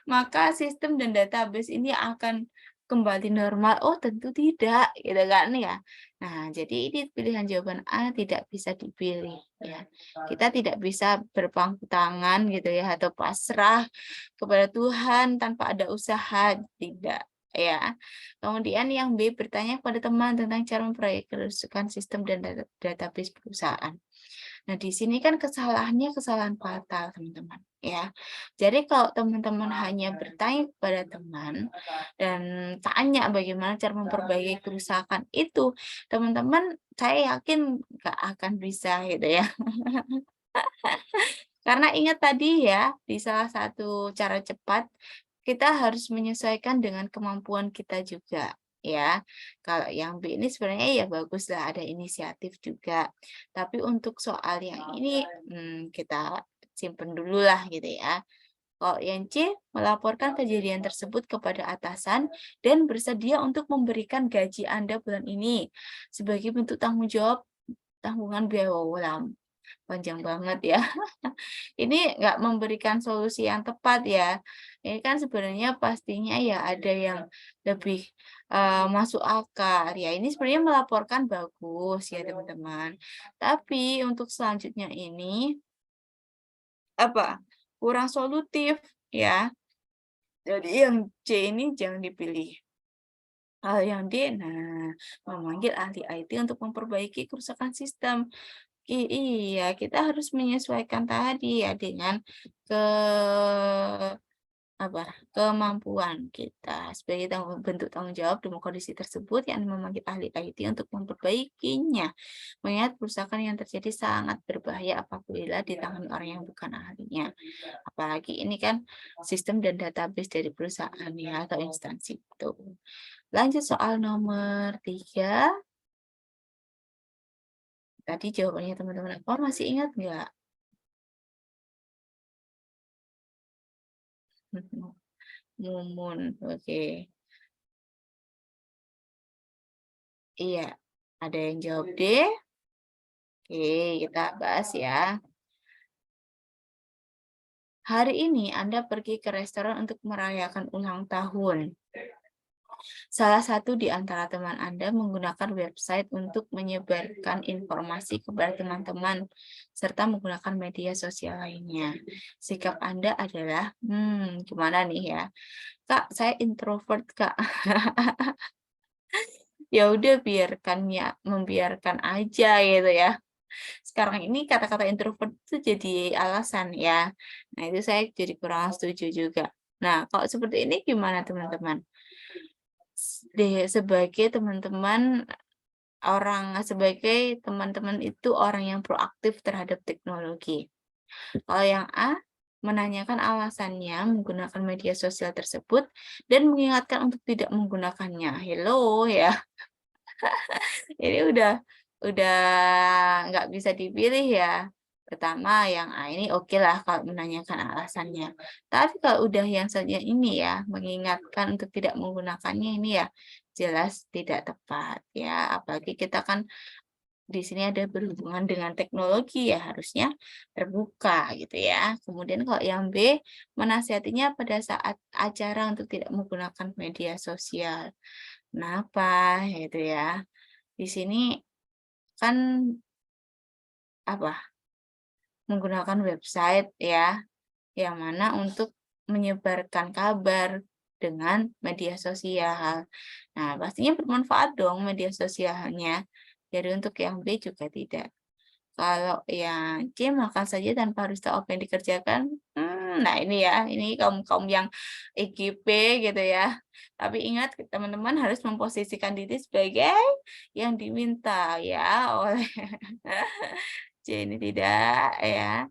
maka sistem dan database ini akan kembali normal? Oh, tentu tidak, gitu kan ya. Nah, jadi ini pilihan jawaban A tidak bisa dipilih ya. Kita tidak bisa berpangku tangan gitu ya atau pasrah kepada Tuhan tanpa ada usaha, tidak ya. Kemudian yang B, bertanya kepada teman tentang cara memproyeksikan sistem dan database perusahaan. Nah, di sini kan kesalahannya kesalahan fatal, teman-teman, ya. Jadi kalau teman-teman hanya bertanya kepada teman dan tanya bagaimana cara memperbaiki kerusakan itu, teman-teman saya yakin nggak akan bisa gitu ya. Karena ingat tadi ya, di salah satu cara cepat, kita harus menyesuaikan dengan kemampuan kita juga, ya. Kalau yang B ini sebenarnya ya baguslah ada inisiatif juga. Tapi untuk soal yang ini, kita simpen dululah gitu ya. Kalau yang C, melaporkan kejadian tersebut kepada atasan dan bersedia untuk memberikan gaji Anda bulan ini sebagai bentuk tanggung jawab tanggungan biaya ulang. Panjang banget ya. Ini nggak memberikan solusi yang tepat ya. Ini kan sebenarnya pastinya ya ada yang lebih, masuk akal. Ya ini sebenarnya melaporkan bagus ya teman-teman. Tapi untuk selanjutnya ini, apa, kurang solutif ya. Jadi yang C ini jangan dipilih. Hal yang D, nah, memanggil ahli IT untuk memperbaiki kerusakan sistem. Iya, kita harus menyesuaikan tadi ya dengan ke apa, kemampuan kita sebagai bentuk tanggung jawab dengan kondisi tersebut yang memanggil ahli IT untuk memperbaikinya. Mengingat kerusakan yang terjadi sangat berbahaya apabila ditangani orang yang bukan ahlinya. Apalagi ini kan sistem dan database dari perusahaan ya atau instansi itu. Lanjut soal nomor 3. Tadi jawabannya teman-teman apa masih ingat nggak? Mumun, oke. Iya, ada yang jawab D. Oke, kita bahas ya. Hari ini Anda pergi ke restoran untuk merayakan ulang tahun. Salah satu di antara teman Anda menggunakan website untuk menyebarkan informasi kepada teman-teman, serta menggunakan media sosial lainnya. Sikap Anda adalah, gimana nih ya? Kak, saya introvert, Kak. Ya udah membiarkan aja gitu ya. Sekarang ini kata-kata introvert itu jadi alasan ya. Nah, itu saya jadi kurang setuju juga. Nah, kalau seperti ini gimana teman-teman? Sebagai teman-teman itu orang yang proaktif terhadap teknologi. Kalau yang A, menanyakan alasannya menggunakan media sosial tersebut dan mengingatkan untuk tidak menggunakannya. Hello ya. Ini udah nggak bisa dipilih ya. Pertama yang A ini oke lah kalau menanyakan alasannya. Tapi kalau udah yang saja ini ya, mengingatkan untuk tidak menggunakannya ini ya jelas tidak tepat ya. Apalagi kita kan di sini ada berhubungan dengan teknologi ya harusnya terbuka gitu ya. Kemudian kalau yang B, menasihatinya pada saat acara untuk tidak menggunakan media sosial. Kenapa? Gitu ya. Di sini kan apa, menggunakan website ya, yang mana untuk menyebarkan kabar dengan media sosial. Nah, pastinya bermanfaat dong media sosialnya. Jadi untuk yang B juga tidak. Kalau yang C, makan saja tanpa harus tahu apa yang dikerjakan. Nah ini ya, ini kaum-kaum yang IGP gitu ya. Tapi ingat teman-teman harus memposisikan diri sebagai yang diminta ya oleh C ini tidak ya.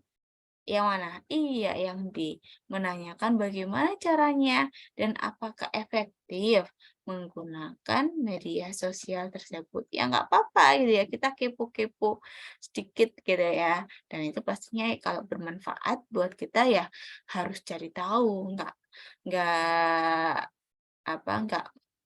Yang mana? Iya, yang D. Menanyakan bagaimana caranya dan apakah efektif menggunakan media sosial tersebut. Ya nggak apa-apa gitu ya, kita kepo-kepo sedikit gitu ya. Dan itu pastinya kalau bermanfaat buat kita ya harus cari tahu, nggak nggak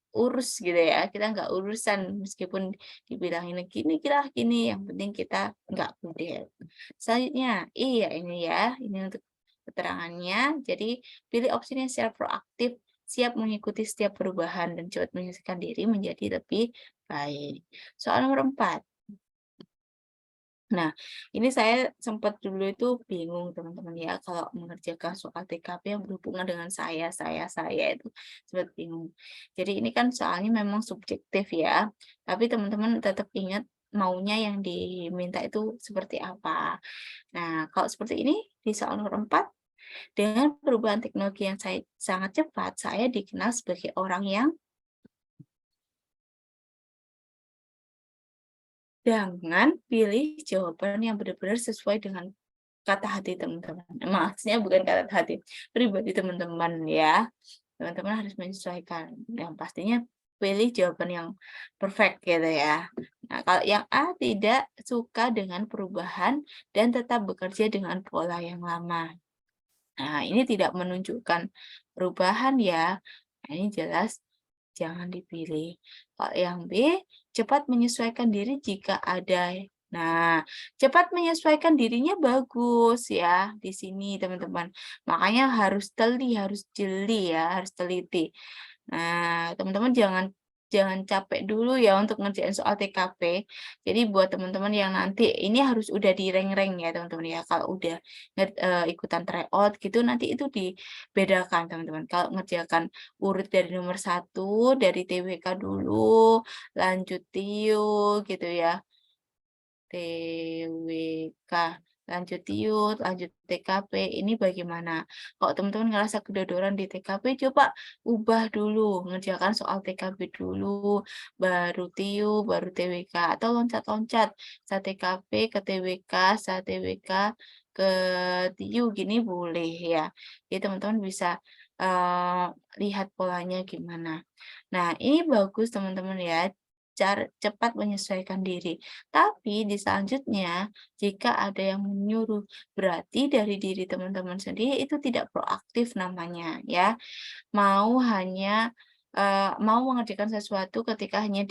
urus gitu ya, kita nggak urusan meskipun dibilang ini gini lah gini, yang penting kita nggak kudet. Selanjutnya, iya ini ya, ini untuk keterangannya. Jadi pilih opsinya secara proaktif, siap mengikuti setiap perubahan dan cepat menyesuaikan diri menjadi lebih baik. Soal nomor 4. Nah, ini saya sempat dulu itu bingung teman-teman ya, kalau mengerjakan soal TKP yang berhubungan dengan saya itu sempat bingung. Jadi ini kan soalnya memang subjektif ya, tapi teman-teman tetap ingat maunya yang diminta itu seperti apa. Nah, kalau seperti ini di soal nomor 4, dengan perubahan teknologi yang sangat cepat, saya dikenal sebagai orang yang jangan pilih jawaban yang benar-benar sesuai dengan kata hati teman-teman. Maksudnya bukan kata hati, pribadi teman-teman ya. Teman-teman harus menyesuaikan. Yang pastinya pilih jawaban yang perfect gitu ya. Nah, kalau yang A tidak suka dengan perubahan dan tetap bekerja dengan pola yang lama. Nah, ini tidak menunjukkan perubahan ya. Nah, ini jelas jangan dipilih. Kalau yang B, cepat menyesuaikan diri jika ada. Nah, cepat menyesuaikan dirinya bagus ya di sini teman-teman. Makanya harus harus jeli ya, harus teliti. Nah, teman-teman jangan jangan capek dulu ya untuk ngerjain soal TKP. Jadi buat teman-teman yang nanti ini harus udah di-rank-rank ya teman-teman ya. Kalau udah ikutan tryout gitu nanti itu dibedakan teman-teman. Kalau ngerjakan urut dari nomor 1 dari TWK dulu, lanjut TIU gitu ya. TWK, lanjut TIUT, lanjut TKP, ini bagaimana? Kalau teman-teman ngerasa kedodoran di TKP, coba ubah dulu, ngerjakan soal TKP dulu, baru TIU, baru TWK, atau loncat-loncat, saat TKP ke TWK, saat TWK ke TIU, gini boleh ya. Jadi teman-teman bisa lihat polanya gimana. Nah, ini bagus teman-teman ya, cara cepat menyesuaikan diri. Tapi di selanjutnya, jika ada yang menyuruh, berarti dari diri teman-teman sendiri itu tidak proaktif namanya ya. Mau mengerjakan sesuatu ketika hanya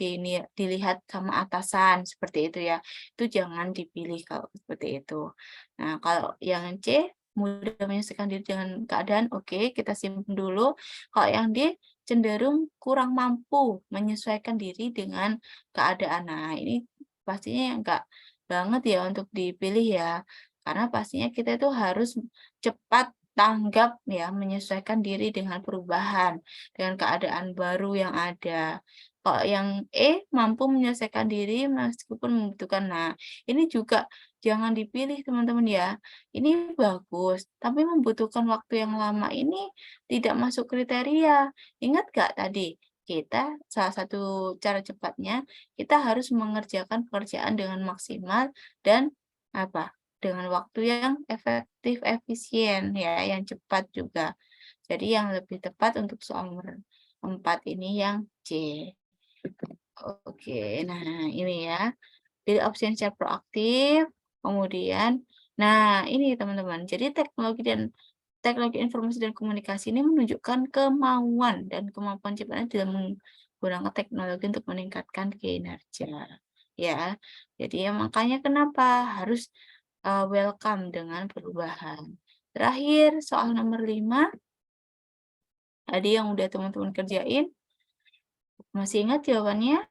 dilihat sama atasan, seperti itu ya. Itu jangan dipilih kalau seperti itu. Nah, kalau yang C, mudah menyesuaikan diri dengan keadaan, oke, kita simpan dulu. Kalau yang D, cenderung kurang mampu menyesuaikan diri dengan keadaan. Nah, ini pastinya enggak banget ya untuk dipilih ya. Karena pastinya kita itu harus cepat tanggap ya, menyesuaikan diri dengan perubahan, dengan keadaan baru yang ada. Kalau yang E, mampu menyelesaikan diri meskipun membutuhkan. Nah, ini juga jangan dipilih teman-teman ya. Ini bagus, tapi membutuhkan waktu yang lama ini tidak masuk kriteria. Ingat nggak tadi? Kita salah satu cara cepatnya, kita harus mengerjakan pekerjaan dengan maksimal dan apa? Dengan waktu yang efektif, efisien ya, yang cepat juga. Jadi yang lebih tepat untuk soal nomor 4 ini yang C. Oke, nah ini ya. Pilih opsi yang secara proaktif, kemudian nah ini teman-teman, jadi teknologi informasi dan komunikasi ini menunjukkan kemauan dan kemampuan ciptaan dalam menggunakan teknologi untuk meningkatkan kinerja, ya. Jadi ya makanya kenapa harus, welcome dengan perubahan. Terakhir soal nomor 5, tadi yang udah teman-teman kerjain, masih ingat jawabannya?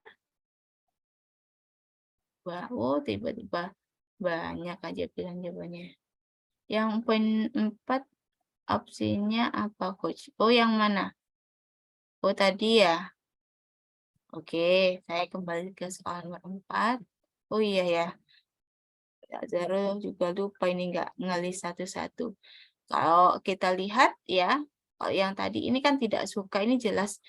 Oh tiba-tiba banyak aja pilihan jawabannya. Yang poin 4 opsinya apa, Coach? Oh, yang mana? Oh, tadi ya? Oke, saya kembali ke soal nomor 4. Oh iya ya, Zaro juga lupa ini nggak ngelis satu-satu. Kalau kita lihat ya, kalau yang tadi ini kan tidak suka, ini jelas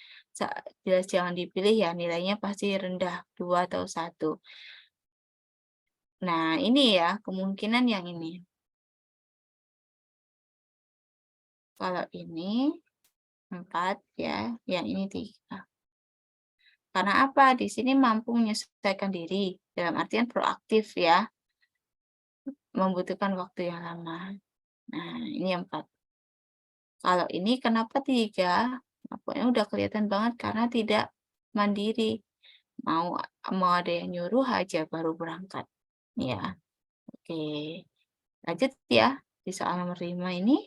jelas jangan dipilih ya, nilainya pasti rendah, 2 atau 1. Nah, ini ya, kemungkinan yang ini. Kalau ini 4 ya, yang ini 3. Karena apa? Di sini mampu menyesuaikan diri, dalam artian proaktif ya, membutuhkan waktu yang lama. Nah, ini yang 4. Kalau ini kenapa 3? Nah, pokoknya udah kelihatan banget karena tidak mandiri. Mau mau ada yang nyuruh aja baru berangkat. Ya, oke. Lanjut ya, di soal nomor 5 ini.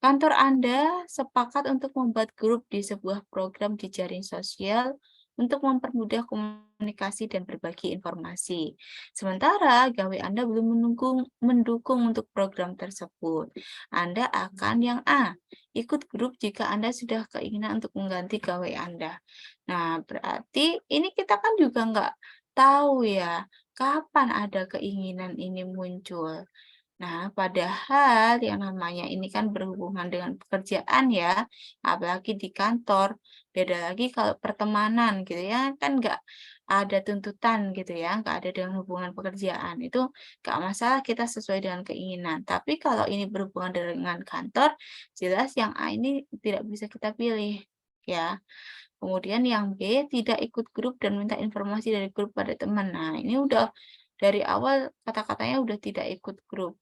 Kantor Anda sepakat untuk membuat grup di sebuah program di jaring sosial untuk mempermudah komunikasi dan berbagi informasi. Sementara gawe Anda belum mendukung untuk program tersebut. Anda akan yang A, ikut grup jika Anda sudah keinginan untuk mengganti gawe Anda. Nah, berarti ini kita kan juga nggak tahu ya, kapan ada keinginan ini muncul. Nah, padahal yang namanya ini kan berhubungan dengan pekerjaan ya, apalagi di kantor. Beda lagi kalau pertemanan gitu ya, kan nggak ada tuntutan gitu ya, nggak ada dengan hubungan pekerjaan. Itu nggak masalah kita sesuai dengan keinginan. Tapi kalau ini berhubungan dengan kantor, jelas yang A ini tidak bisa kita pilih ya. Kemudian yang B tidak ikut grup dan minta informasi dari grup pada teman. Nah, ini udah dari awal kata-katanya udah tidak ikut grup.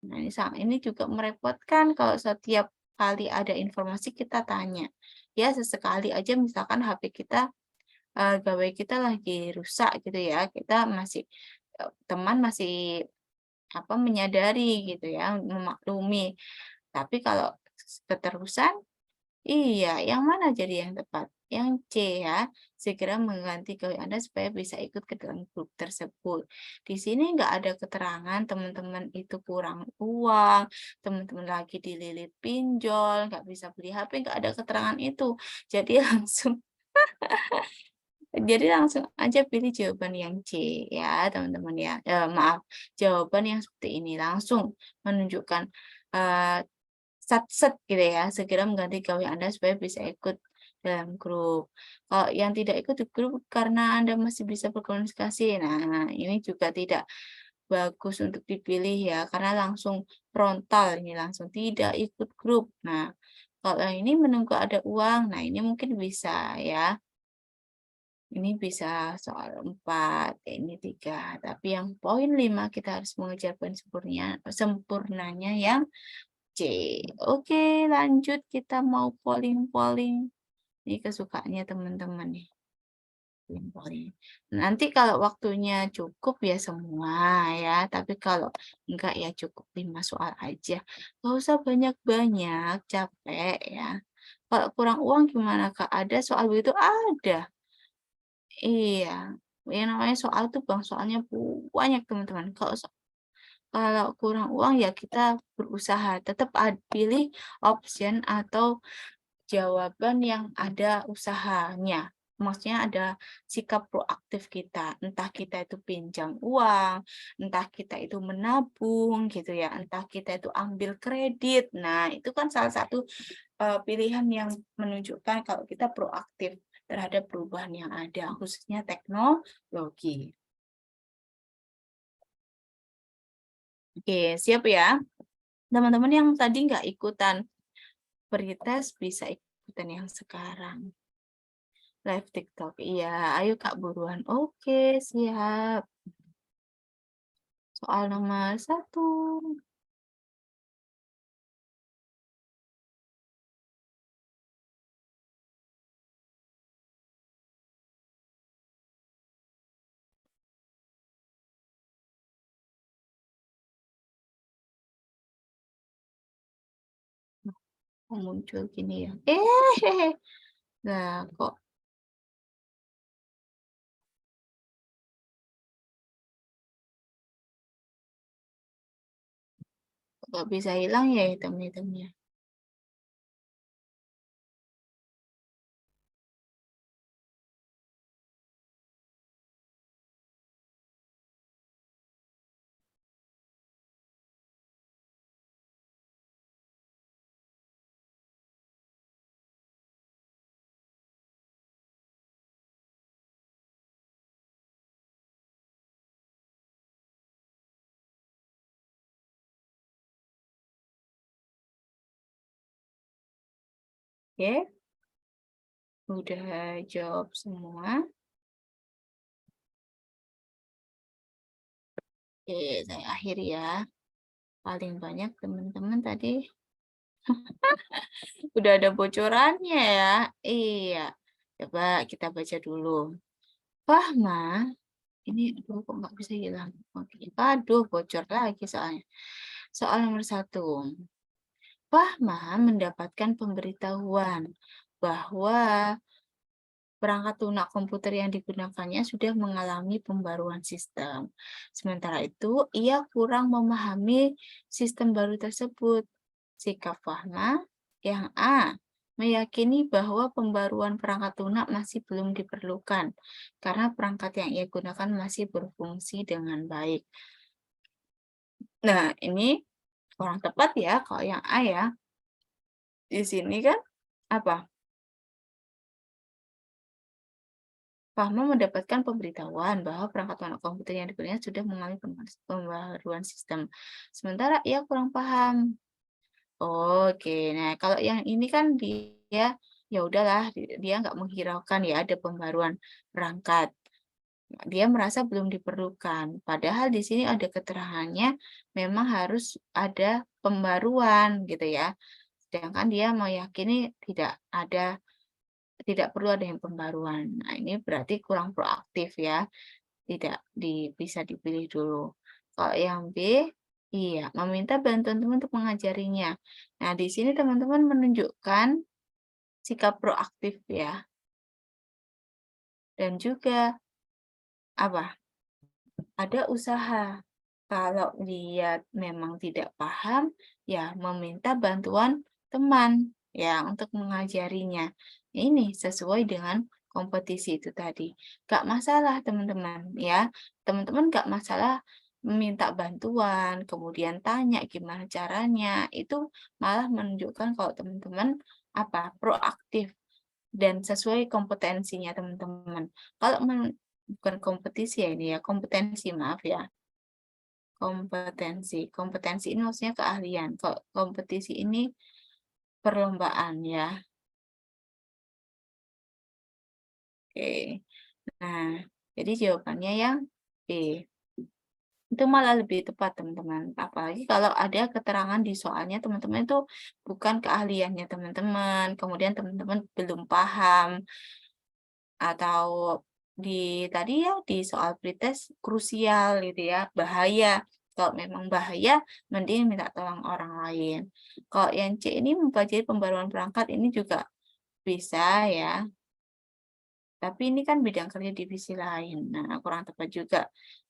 Nah, ini juga merepotkan kalau setiap kali ada informasi kita tanya. Ya, sesekali aja misalkan HP kita, gawai kita lagi rusak gitu ya, kita masih teman masih apa, menyadari gitu ya, memaklumi. Tapi kalau keterusan, iya, yang mana jadi yang tepat? Yang C ya, segera mengganti gawe Anda supaya bisa ikut ke dalam grup tersebut. Di sini nggak ada keterangan teman-teman itu kurang uang, teman-teman lagi dililit pinjol, nggak bisa beli HP, nggak ada keterangan itu. Jadi langsung aja pilih jawaban yang C ya, teman-teman ya. Maaf, jawaban yang seperti ini langsung menunjukkan eh, sat-set gitu ya, segera mengganti gawe Anda supaya bisa ikut dalam grup. Kalau yang tidak ikut di grup karena Anda masih bisa berkomunikasi, nah ini juga tidak bagus untuk dipilih ya, karena langsung frontal ini, langsung tidak ikut grup. Nah, kalau yang ini menunggu ada uang, nah ini mungkin bisa ya. Ini bisa soal 4, ini 3. Tapi yang poin 5 kita harus mengejar poin sempurnanya yang C. Oke, lanjut kita mau polling-polling. Ini kesukaannya teman-teman nih. Polling-polling. Nanti kalau waktunya cukup ya semua ya, tapi kalau enggak ya cukup 5 soal aja. Nggak usah banyak-banyak, capek ya. Kalau kurang uang gimana Kak? Ada soal begitu? Ada. Iya. Yang namanya soal tuh bang, soalnya banyak teman-teman. Kalau kurang uang ya kita berusaha tetap pilih option atau jawaban yang ada usahanya. Maksudnya ada sikap proaktif kita. Entah kita itu pinjam uang, entah kita itu menabung gitu ya, entah kita itu ambil kredit. Nah, itu kan salah satu pilihan yang menunjukkan kalau kita proaktif terhadap perubahan yang ada, khususnya teknologi. Oke, siap ya? Teman-teman yang tadi nggak ikutan pretest bisa ikutan yang sekarang. Live TikTok. Iya, ayo Kak buruan. Oke, siap. Soal nomor 1. Kok muncul gini ya? Nah, kok nggak bisa hilang ya item-itemnya? Oke, udah jawab semua. Oke, saya akhiri ya. Paling banyak teman-teman tadi udah ada bocorannya ya. Iya. Coba kita baca dulu. Fahma, ini aduh kok nggak bisa hilang. Oke, aduh bocor lagi soalnya. Soal nomor 1. Fahma mendapatkan pemberitahuan bahwa perangkat lunak komputer yang digunakannya sudah mengalami pembaruan sistem. Sementara itu, ia kurang memahami sistem baru tersebut. Sikap Fahma yang A. Meyakini bahwa pembaruan perangkat lunak masih belum diperlukan karena perangkat yang ia gunakan masih berfungsi dengan baik. Nah, ini kurang tepat ya kalau yang A ya. Di sini kan apa? Fahma mendapatkan pemberitahuan bahwa perangkat lunak komputer yang digunakan sudah mengalami pembaruan sistem. Sementara ia kurang paham. Oke, nah kalau yang ini kan dia ya udahlah dia nggak menghiraukan ya ada pembaruan perangkat. Dia merasa belum diperlukan. Padahal di sini ada keterangannya memang harus ada pembaruan gitu ya. Sedangkan dia meyakini tidak perlu ada yang pembaruan. Nah, ini berarti kurang proaktif ya. Bisa dipilih dulu. Kalau yang B, iya, meminta bantuan teman untuk mengajarinya. Nah, di sini teman-teman menunjukkan sikap proaktif ya. Dan juga apa? Ada usaha. Kalau dia memang tidak paham, ya meminta bantuan teman ya untuk mengajarinya. Ini sesuai dengan kompetisi itu tadi. Gak masalah teman-teman ya. Teman-teman gak masalah meminta bantuan, kemudian tanya gimana caranya. Itu malah menunjukkan kalau teman-teman proaktif dan sesuai kompetensinya teman-teman. Kalau bukan kompetisi ya ini ya, kompetensi maaf ya. Kompetensi. Kompetensi ini maksudnya keahlian. Kok kompetisi ini perlombaan ya. Oke. Nah, jadi jawabannya yang B. Itu malah lebih tepat, teman-teman. Apalagi kalau ada keterangan di soalnya teman-teman itu bukan keahliannya teman-teman. Kemudian teman-teman belum paham atau tadi ya di soal pretest krusial gitu ya, bahaya. Kalau memang bahaya, mending minta tolong orang lain. Kalau yang C ini mempelajari pembaruan perangkat ini juga bisa ya, tapi ini kan bidang kerja divisi lain. Nah, kurang tepat juga.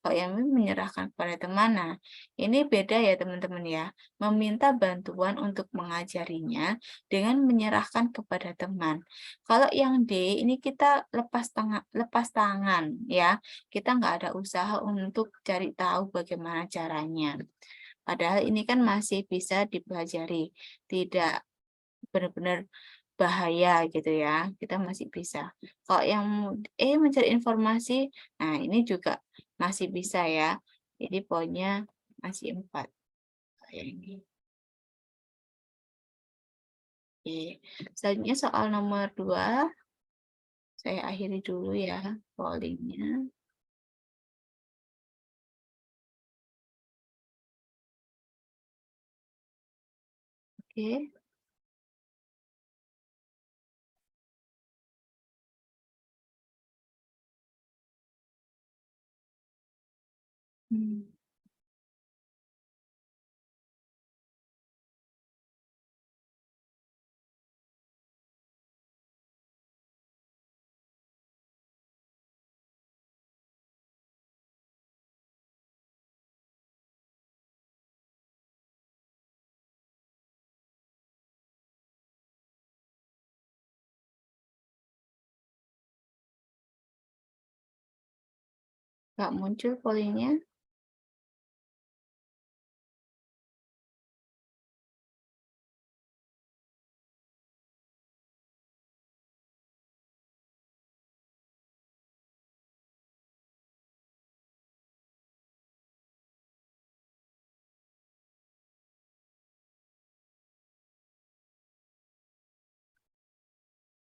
Kalau yang ini menyerahkan kepada teman, nah ini beda ya teman-teman ya. Meminta bantuan untuk mengajarinya dengan menyerahkan kepada teman. Kalau yang D ini kita lepas tangan ya. Kita nggak ada usaha untuk cari tahu bagaimana caranya. Padahal ini kan masih bisa dipelajari. Tidak benar-benar bahaya gitu ya, kita masih bisa. Kalau yang mencari informasi, nah ini juga masih bisa ya. Jadi poinnya masih 4. Kayak ini. Oke. Selanjutnya soal nomor 2, saya akhiri dulu ya pollingnya. Oke. Hmm. Nggak muncul pollingnya.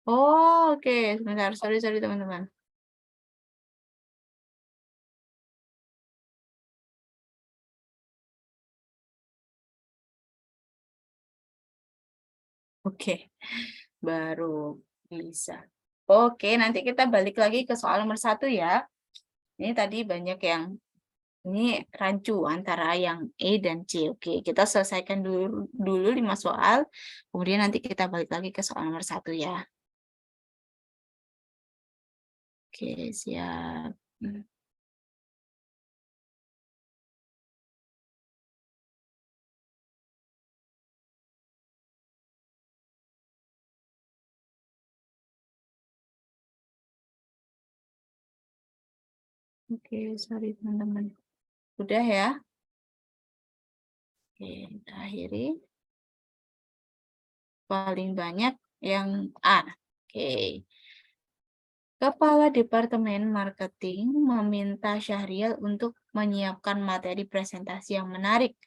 Oh, oke. Sebentar. Sorry teman-teman. Oke. Baru bisa. Oke, nanti kita balik lagi ke soal nomor 1 ya. Ini tadi banyak yang ini rancu antara yang E dan C. Oke, kita selesaikan dulu 5 soal. Kemudian nanti kita balik lagi ke soal nomor 1 ya. Oke, siap. Oke, sorry teman-teman. Udah ya? Oke, kita akhiri. Paling banyak yang A. Oke. Kepala Departemen Marketing meminta Syahrial untuk menyiapkan materi presentasi yang menarik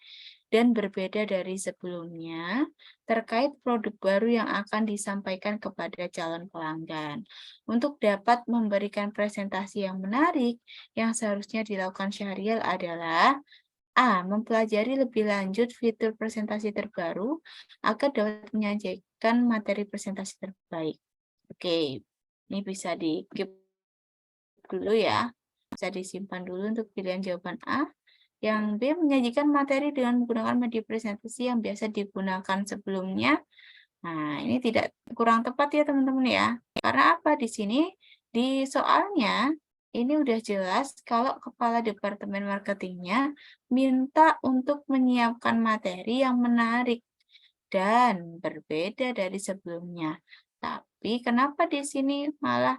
dan berbeda dari sebelumnya terkait produk baru yang akan disampaikan kepada calon pelanggan. Untuk dapat memberikan presentasi yang menarik, yang seharusnya dilakukan Syahrial adalah A. Mempelajari lebih lanjut fitur presentasi terbaru agar dapat menyajikan materi presentasi terbaik. Oke, ini bisa di-keep dulu ya. Bisa disimpan dulu untuk pilihan jawaban A. Yang B, menyajikan materi dengan menggunakan media presentasi yang biasa digunakan sebelumnya. Nah, ini tidak kurang tepat ya teman-teman ya. Karena apa di sini? Di soalnya ini udah jelas kalau kepala departemen marketingnya minta untuk menyiapkan materi yang menarik dan berbeda dari sebelumnya. Tapi kenapa di sini malah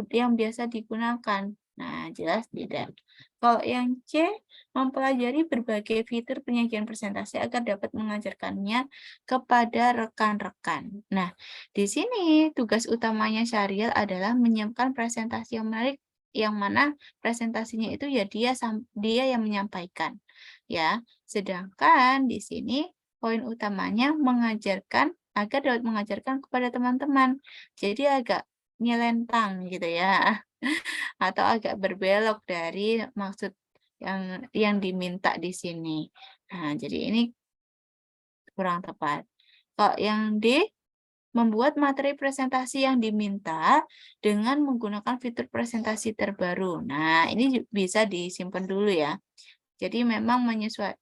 yang biasa digunakan? Nah, jelas tidak. Kalau yang C, mempelajari berbagai fitur penyajian presentasi agar dapat mengajarkannya kepada rekan-rekan. Nah, di sini tugas utamanya Syahrial adalah menyiapkan presentasi yang menarik yang mana presentasinya itu ya dia yang menyampaikan ya. Sedangkan di sini poin utamanya mengajarkan agar dapat mengajarkan kepada teman-teman. Jadi agak nyelentang gitu ya, atau agak berbelok dari maksud yang diminta di sini. Nah, jadi ini kurang tepat. Kalau yang D, membuat materi presentasi yang diminta dengan menggunakan fitur presentasi terbaru. Nah, ini bisa disimpan dulu ya. Jadi memang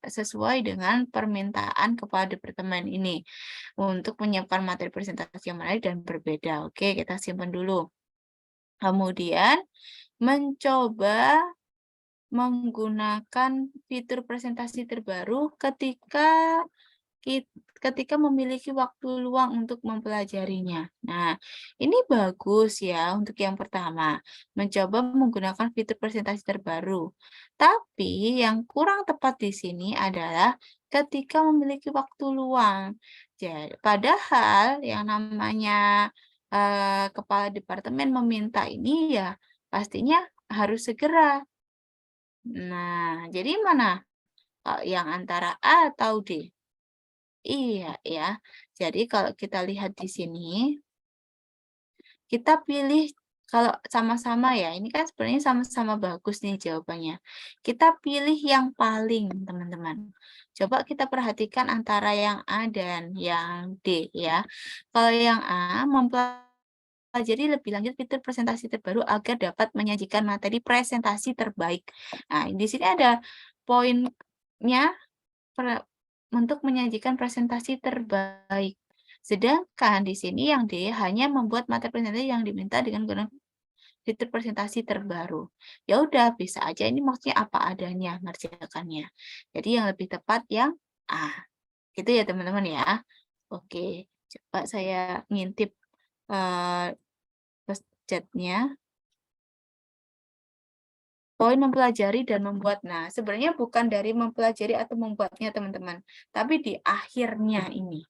sesuai dengan permintaan kepala departemen ini untuk menyiapkan materi presentasi yang menarik dan berbeda. Oke, kita simpan dulu. Kemudian mencoba menggunakan fitur presentasi terbaru ketika memiliki waktu luang untuk mempelajarinya. Nah, ini bagus ya untuk yang pertama, mencoba menggunakan fitur presentasi terbaru. Tapi yang kurang tepat di sini adalah ketika memiliki waktu luang. Jadi, padahal yang namanya kepala departemen meminta ini ya pastinya harus segera. Nah, jadi mana? Yang antara A atau D? Iya ya. Jadi kalau kita lihat di sini, kita pilih kalau sama-sama ya, ini kan sebenarnya sama-sama bagus nih jawabannya. Kita pilih yang paling, teman-teman. Coba kita perhatikan antara yang A dan yang D ya. Kalau yang A mempelajari lebih lanjut fitur presentasi terbaru agar dapat menyajikan materi presentasi terbaik. Nah, di sini ada poinnya untuk menyajikan presentasi terbaik. Sedangkan di sini yang D hanya membuat materi presentasi yang diminta dengan menggunakan fitur presentasi terbaru. Ya udah, bisa aja ini maksudnya apa adanya ngerjakannya. Jadi yang lebih tepat yang A. Gitu ya teman-teman ya. Oke, coba saya ngintip eh chatnya. Poin mempelajari dan membuat. Nah, sebenarnya bukan dari mempelajari atau membuatnya teman-teman, tapi di akhirnya ini.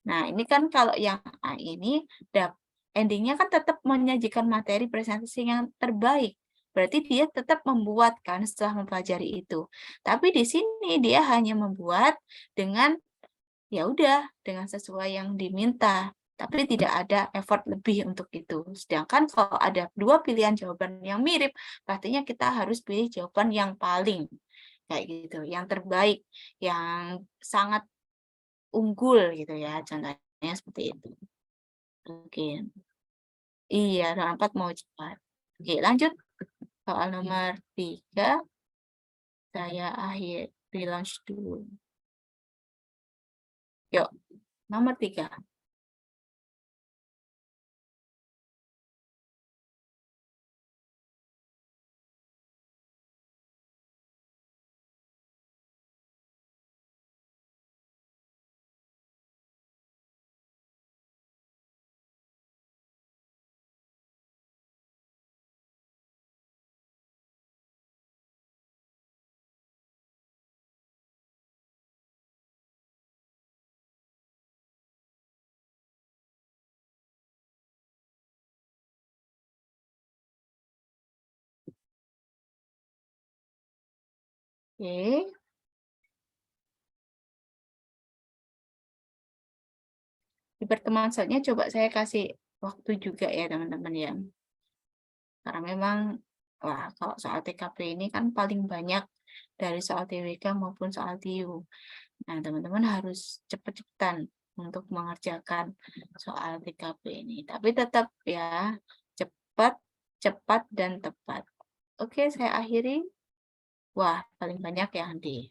Nah, ini kan kalau yang A ini endingnya kan tetap menyajikan materi presentasi yang terbaik. Berarti dia tetap membuat kan setelah mempelajari itu. Tapi di sini dia hanya membuat dengan ya udah dengan sesuai yang diminta. Tapi tidak ada effort lebih untuk itu. Sedangkan kalau ada dua pilihan jawaban yang mirip, pastinya kita harus pilih jawaban yang paling kayak gitu, yang terbaik, yang sangat unggul gitu ya, contohnya seperti itu. Oke. Iya, nomor 4 mau cepat. Oke, lanjut. Soal nomor 3, saya launch dulu. Yuk, nomor 3. Oke. Di pertemuan selanjutnya coba saya kasih waktu juga ya teman-teman ya. Karena memang, wah kalau soal TKP ini kan paling banyak dari soal TWK maupun soal TIU. Nah, teman-teman harus cepat-cepatan untuk mengerjakan soal TKP ini. Tapi tetap ya, cepat, cepat, dan tepat. Oke, saya akhiri. Wah, paling banyak yang D.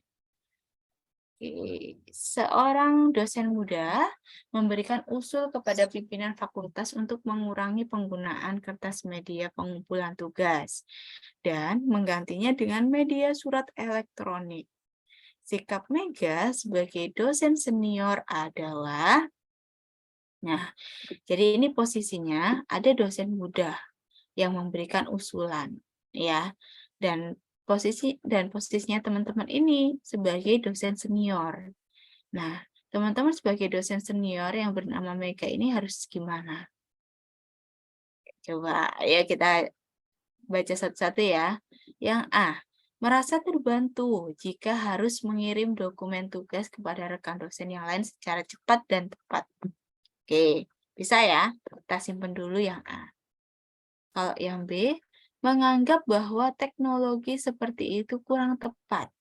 Oke. Seorang dosen muda memberikan usul kepada pimpinan fakultas untuk mengurangi penggunaan kertas media pengumpulan tugas dan menggantinya dengan media surat elektronik. Sikap Mega sebagai dosen senior adalah, nah, jadi ini posisinya ada dosen muda yang memberikan usulan, ya, dan posisinya teman-teman ini sebagai dosen senior. Nah, teman-teman sebagai dosen senior yang bernama Mega ini harus gimana? Coba ya kita baca satu-satu ya. Yang A, merasa terbantu jika harus mengirim dokumen tugas kepada rekan dosen yang lain secara cepat dan tepat. Oke, bisa ya? Kita simpan dulu yang A. Kalau yang B, menganggap bahwa teknologi seperti itu kurang tepat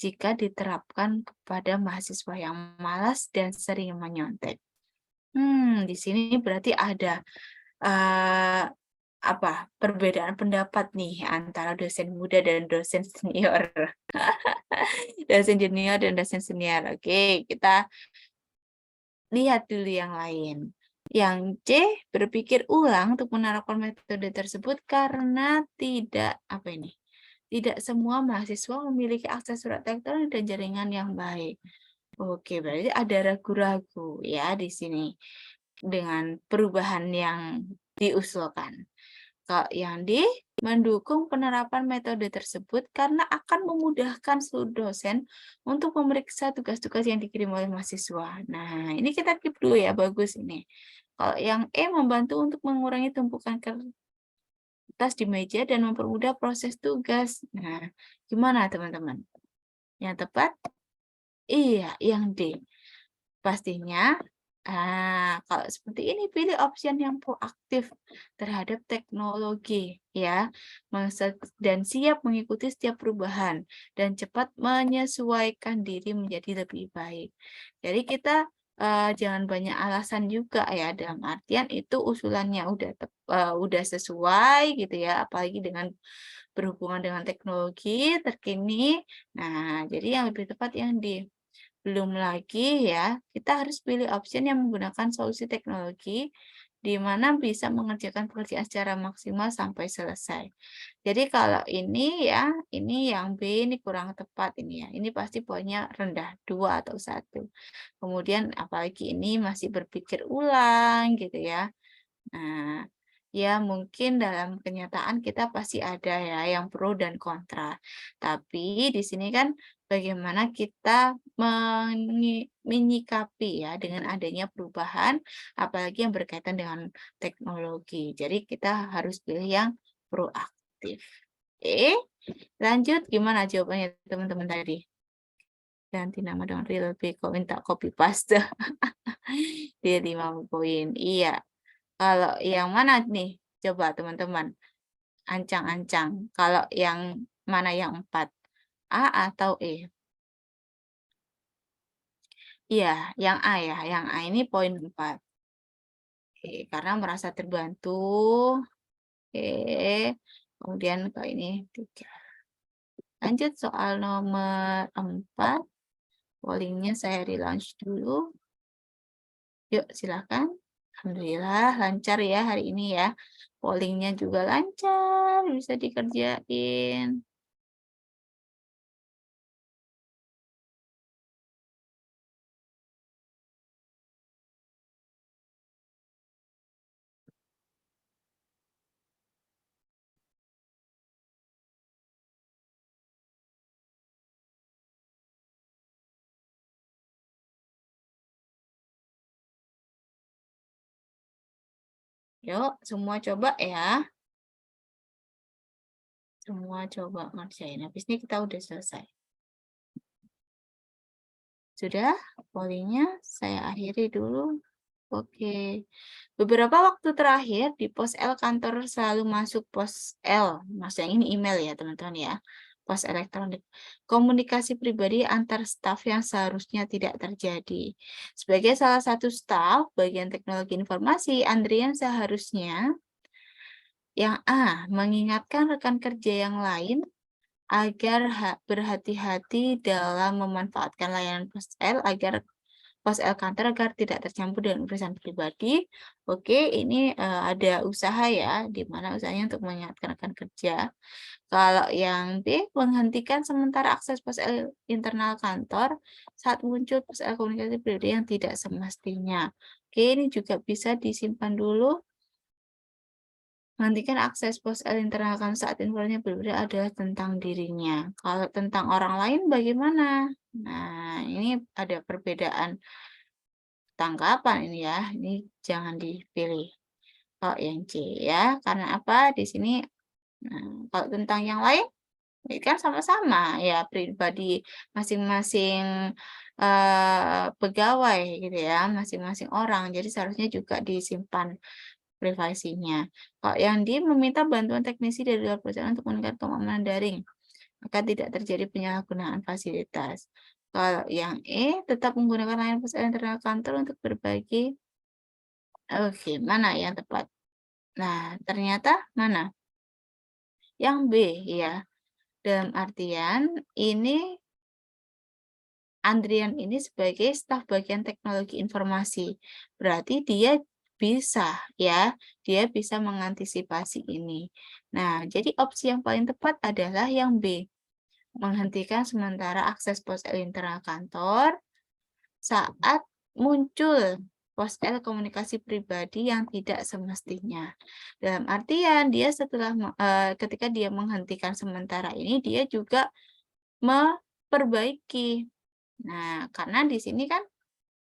jika diterapkan kepada mahasiswa yang malas dan sering menyontek. Di sini berarti ada eh, perbedaan pendapat nih antara dosen muda dan dosen senior. Dosen junior dan dosen senior. Oke, kita lihat dulu yang lain. Yang C, berpikir ulang untuk menerapkan metode tersebut karena tidak semua mahasiswa memiliki akses surat elektronik dan jaringan yang baik. Oke, berarti ada ragu-ragu ya di sini dengan perubahan yang diusulkan. Kalau yang D, mendukung penerapan metode tersebut karena akan memudahkan seluruh dosen untuk memeriksa tugas-tugas yang dikirim oleh mahasiswa. Nah, ini kita keep dulu ya, bagus ini. Kalau yang E, membantu untuk mengurangi tumpukan kertas di meja dan mempermudah proses tugas. Nah, gimana teman-teman? Yang tepat? Iya, yang D. Pastinya, kalau seperti ini pilih opsi yang proaktif terhadap teknologi ya, dan siap mengikuti setiap perubahan dan cepat menyesuaikan diri menjadi lebih baik. Jadi kita jangan banyak alasan juga ya, dalam artian itu usulannya udah sesuai gitu ya, apalagi dengan berhubungan dengan teknologi terkini. Nah, jadi yang lebih tepat yang di belum lagi ya, kita harus pilih opsi yang menggunakan solusi teknologi di mana bisa mengerjakan pekerjaan secara maksimal sampai selesai. Jadi kalau ini ya, ini yang B ini kurang tepat ini ya. Ini pasti poinnya rendah, 2 atau 1. Kemudian apalagi ini masih berpikir ulang gitu ya. Nah, ya mungkin dalam kenyataan kita pasti ada ya yang pro dan kontra. Tapi di sini kan bagaimana kita menyikapi ya dengan adanya perubahan, apalagi yang berkaitan dengan teknologi. Jadi kita harus pilih yang proaktif. Oke, lanjut gimana jawabannya teman-teman tadi? Ganti nama dengan real Beko, minta copy paste. Dia 5 poin. Iya. Kalau yang mana nih? Coba teman-teman ancang-ancang. Kalau yang mana yang 4? A atau E? Iya, yang A ya. Yang A ini poin 4. Oke, karena merasa terbantu. Oke. Kemudian kalau ini 3. Lanjut soal nomor 4. Pollingnya saya relaunch dulu. Yuk, silakan. Alhamdulillah lancar ya hari ini ya. Pollingnya juga lancar, bisa dikerjain. Yuk, semua coba ya. Semua coba ngerjain. Habis ini kita udah selesai. Sudah? Pollingnya saya akhiri dulu. Oke. Beberapa waktu terakhir di pos L kantor selalu masuk pos L. Maksudnya ini email ya teman-teman ya. Pos elektronik. Komunikasi pribadi antar staf yang seharusnya tidak terjadi. Sebagai salah satu staf bagian teknologi informasi, Andrian seharusnya yang A, mengingatkan rekan kerja yang lain agar berhati-hati dalam memanfaatkan layanan pos L kantor agar tidak tercampur dengan urusan pribadi. Oke, ini ada usaha ya, di mana usahanya untuk mengingatkan rekan kerja. Kalau yang B, menghentikan sementara akses pos L internal kantor saat muncul pos L komunikasi pribadi yang tidak semestinya. Oke, ini juga bisa disimpan dulu. Menghentikan akses pos L internal kantor saat informasinya berbeda adalah tentang dirinya. Kalau tentang orang lain bagaimana? Nah, ini ada perbedaan tanggapan ini ya. Ini jangan dipilih. Kalau yang C ya, karena apa? Di sini kalau tentang yang lain ini kan sama-sama ya pribadi masing-masing pegawai gitu ya, masing-masing orang. Jadi seharusnya juga disimpan privasinya. Kalau yang D meminta bantuan teknisi dari luar perusahaan untuk meningkatkan keamanan daring, maka tidak terjadi penyalahgunaan fasilitas. Kalau yang E tetap menggunakan layanan pos internal kantor untuk berbagi. Oke, mana yang tepat? Nah, ternyata mana? Yang B ya. Dalam artian ini Andrian ini sebagai staf bagian teknologi informasi. Berarti dia bisa ya, dia bisa mengantisipasi ini. Nah, jadi opsi yang paling tepat adalah yang B. Menghentikan sementara akses pos L internal kantor saat muncul pos L komunikasi pribadi yang tidak semestinya. Dalam artian dia ketika dia menghentikan sementara ini dia juga memperbaiki. Nah, karena di sini kan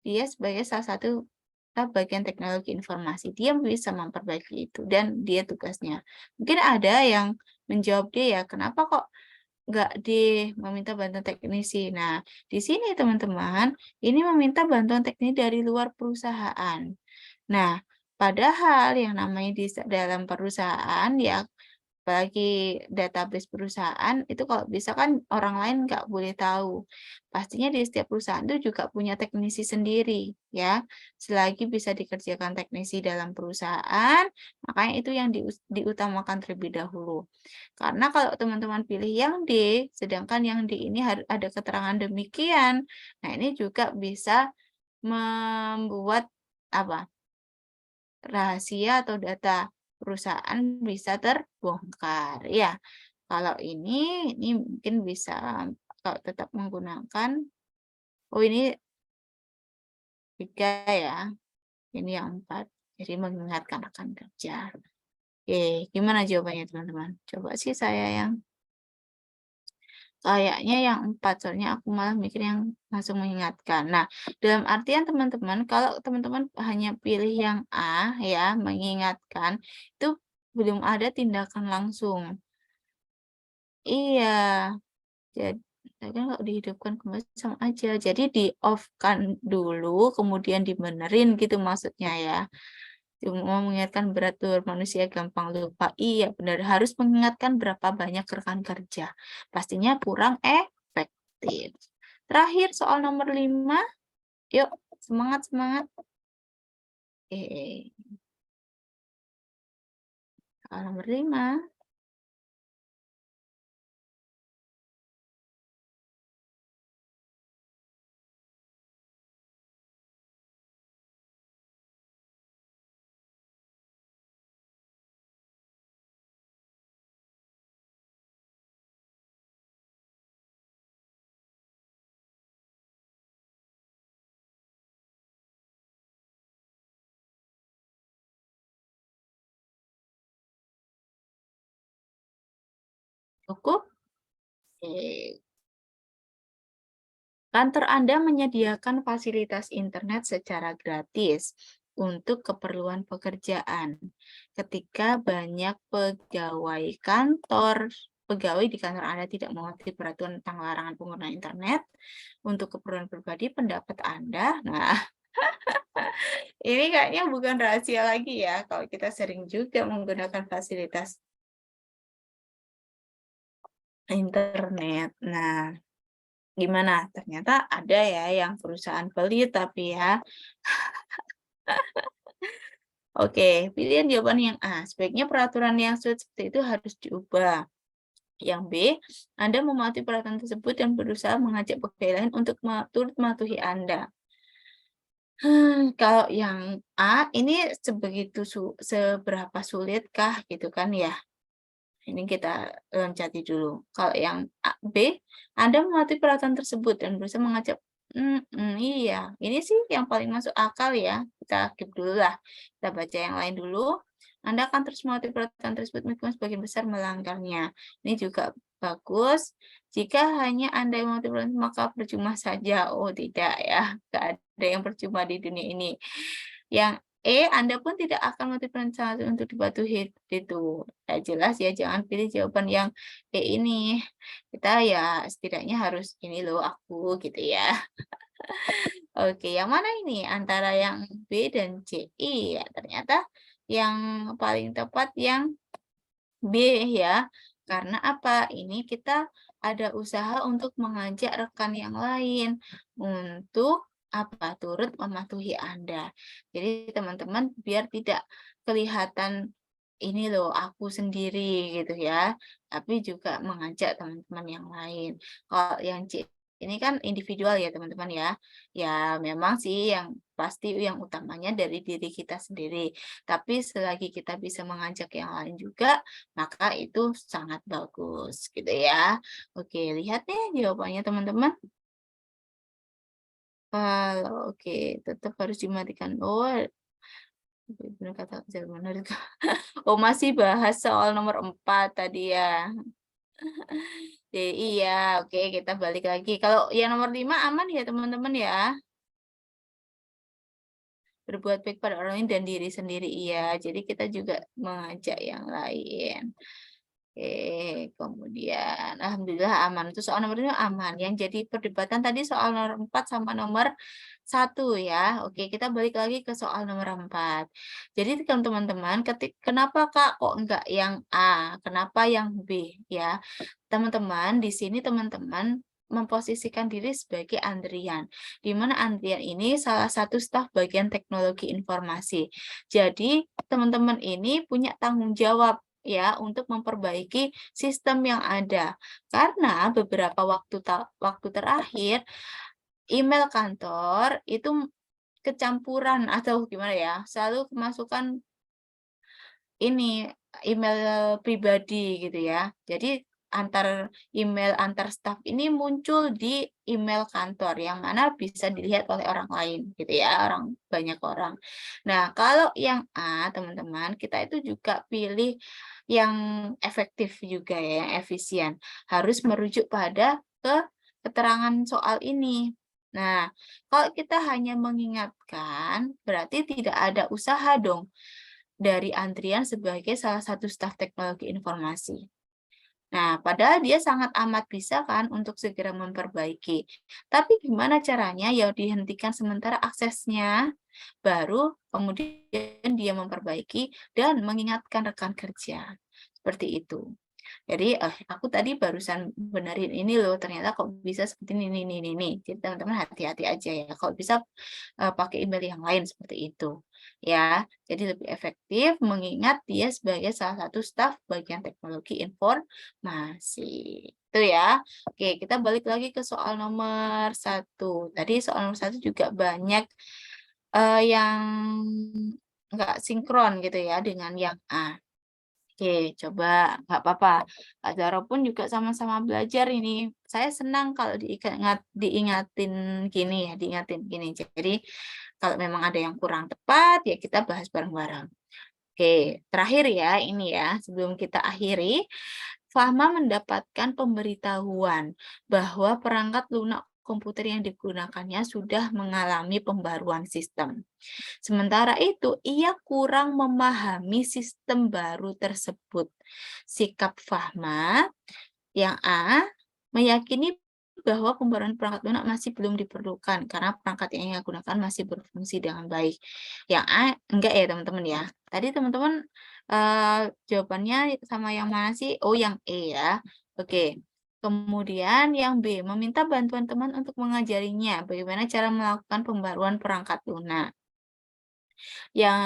dia sebagai salah satu bagian teknologi informasi, dia bisa memperbaiki itu dan dia tugasnya. Mungkin ada yang menjawab dia ya, kenapa kok nggak meminta bantuan teknisi. Nah, di sini teman-teman, ini meminta bantuan teknis dari luar perusahaan. Nah, padahal yang namanya di dalam perusahaan ya, apalagi database perusahaan, itu kalau bisa kan orang lain nggak boleh tahu. Pastinya di setiap perusahaan itu juga punya teknisi sendiri, ya. Selagi bisa dikerjakan teknisi dalam perusahaan, makanya itu yang diutamakan terlebih dahulu. Karena kalau teman-teman pilih yang D, sedangkan yang D ini ada keterangan demikian, nah ini juga bisa membuat apa? Rahasia atau data perusahaan bisa terbongkar. Ya, kalau ini mungkin bisa kalau tetap menggunakan, oh ini 3 ya, ini yang 4. Jadi mengingatkan rekan kerja. Oke, gimana jawabannya teman-teman? Coba sih saya yang kayaknya yang 4, soalnya aku malah mikir yang langsung mengingatkan. Nah, dalam artian teman-teman, kalau teman-teman hanya pilih yang A ya, mengingatkan, itu belum ada tindakan langsung. Iya, jadi kan kalau dihidupkan kembali sama aja. Jadi di-off-kan dulu, kemudian dibenerin gitu maksudnya ya. Cuma mengingatkan berat tuh manusia gampang lupa. Iya, benar. Harus mengingatkan berapa banyak rekan kerja. Pastinya kurang efektif. Terakhir soal nomor 5. Yuk, semangat-semangat. Soal nomor 5. Cukup? Oke. Kantor Anda menyediakan fasilitas internet secara gratis untuk keperluan pekerjaan. Ketika banyak pegawai di kantor Anda tidak mengerti peraturan tentang larangan penggunaan internet untuk keperluan pribadi, pendapat Anda. Nah, ini kayaknya bukan rahasia lagi ya kalau kita sering juga menggunakan fasilitas internet. Nah, gimana? Ternyata ada ya yang perusahaan pelit tapi ya. Oke, pilihan jawaban yang A. Sebaiknya peraturan yang sulit seperti itu harus diubah. Yang B, Anda mematuhi peraturan tersebut dan berusaha mengajak pegawai lain untuk turut mematuhi Anda. Kalau yang A, ini seberapa sulitkah gitu kan ya? Ini kita loncati dulu. Kalau yang B, Anda mematuhi peraturan tersebut dan berusaha mengajak iya. Ini sih yang paling masuk akal ya. Kita skip dulu lah. Kita baca yang lain dulu. Anda akan terus mematuhi peraturan tersebut meskipun sebagian besar melanggarnya. Ini juga bagus. Jika hanya Anda yang mematuhi peraturan, maka percuma saja. Oh, tidak ya. Tidak ada yang percuma di dunia ini. Yang Anda pun tidak akan mematuhi peraturan untuk dipatuhi itu. Ya, jelas ya, jangan pilih jawaban yang ini. Kita ya setidaknya harus ini loh aku gitu ya. Oke, yang mana ini antara yang B dan C? Iya, ternyata yang paling tepat yang B ya. Karena apa? Ini kita ada usaha untuk mengajak rekan yang lain untuk apa? Turut mematuhi Anda. Jadi teman-teman biar tidak kelihatan ini loh aku sendiri gitu ya, tapi juga mengajak teman-teman yang lain. Kalau yang C ini kan individual ya teman-teman ya. Ya memang sih yang pasti yang utamanya dari diri kita sendiri. Tapi selagi kita bisa mengajak yang lain juga, maka itu sangat bagus gitu ya. Oke, lihat nih jawabannya teman-teman. Kalau oke, tetap harus dimatikan. Oh, benar kata benar. Oh, masih bahas soal nomor 4 tadi ya. Iya, oke kita balik lagi. Kalau yang nomor 5 aman ya teman-teman ya. Berbuat baik pada orang lain dan diri sendiri iya. Jadi kita juga mengajak yang lain. Oke, kemudian alhamdulillah aman. Itu soal nomor 5 aman. Yang jadi perdebatan tadi soal nomor 4 sama nomor 1 ya. Oke, kita balik lagi ke soal nomor 4. Jadi kan teman-teman, kenapa Kak kok enggak yang A? Kenapa yang B ya? Teman-teman, di sini teman-teman memposisikan diri sebagai Andrian, di mana Andrian ini salah satu staf bagian teknologi informasi. Jadi, teman-teman ini punya tanggung jawab ya untuk memperbaiki sistem yang ada. Karena beberapa waktu terakhir email kantor itu kecampuran atau gimana ya, selalu kemasukan ini, email pribadi gitu ya. Jadi email antar staf ini muncul di email kantor yang mana bisa dilihat oleh orang lain gitu ya, banyak orang. Nah, kalau yang A teman-teman, kita itu juga pilih yang efektif juga ya, yang efisien. Harus merujuk pada keterangan soal ini. Nah, kalau kita hanya mengingatkan, berarti tidak ada usaha dong dari Andrian sebagai salah satu staf teknologi informasi. Nah, padahal dia sangat amat bisa kan untuk segera memperbaiki. Tapi gimana caranya? Ya dihentikan sementara aksesnya, baru kemudian dia memperbaiki dan mengingatkan rekan kerja. Seperti itu. Jadi, aku tadi barusan benerin ini loh, ternyata kok bisa seperti ini. Jadi teman-teman hati-hati aja ya, kalau bisa pakai email yang lain seperti itu. Ya, jadi lebih efektif mengingat dia sebagai salah satu staf bagian teknologi informasi. Itu ya. Oke, kita balik lagi ke soal nomor 1. Tadi soal nomor 1 juga banyak yang nggak sinkron gitu ya dengan yang A. Oke, coba nggak apa-apa. Kak Zara pun juga sama-sama belajar ini. Saya senang kalau diingatin gini ya, diingatin gini. Jadi kalau memang ada yang kurang tepat, ya kita bahas bareng-bareng. Oke, terakhir ya ini ya, sebelum kita akhiri, Fahma mendapatkan pemberitahuan bahwa perangkat lunak komputer yang digunakannya sudah mengalami pembaruan sistem. Sementara itu, ia kurang memahami sistem baru tersebut. Sikap Fahma yang A, meyakini bahwa pembaruan perangkat lunak masih belum diperlukan karena perangkat yang ia gunakan masih berfungsi dengan baik. Yang A, enggak ya teman-teman ya. Tadi teman-teman jawabannya sama yang mana sih? Oh, yang E ya. Oke. Kemudian yang B, meminta bantuan teman untuk mengajarinya bagaimana cara melakukan pembaruan perangkat lunak. Yang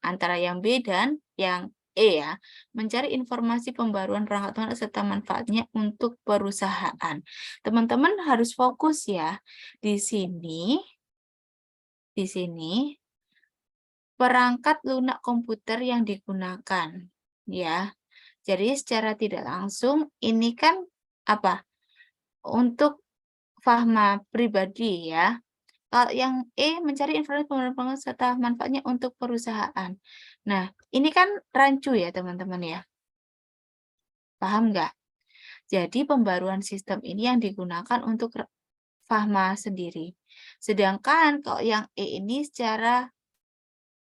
antara yang B dan yang E ya, mencari informasi pembaruan perangkat lunak serta manfaatnya untuk perusahaan. Teman-teman harus fokus ya. Di sini perangkat lunak komputer yang digunakan ya. Jadi secara tidak langsung ini kan apa? Untuk Fahma pribadi ya. Kalau yang E mencari informasi pembaruan serta manfaatnya untuk perusahaan. Nah, ini kan rancu ya teman-teman ya. Paham nggak? Jadi pembaruan sistem ini yang digunakan untuk Fahma sendiri. Sedangkan kalau yang E ini secara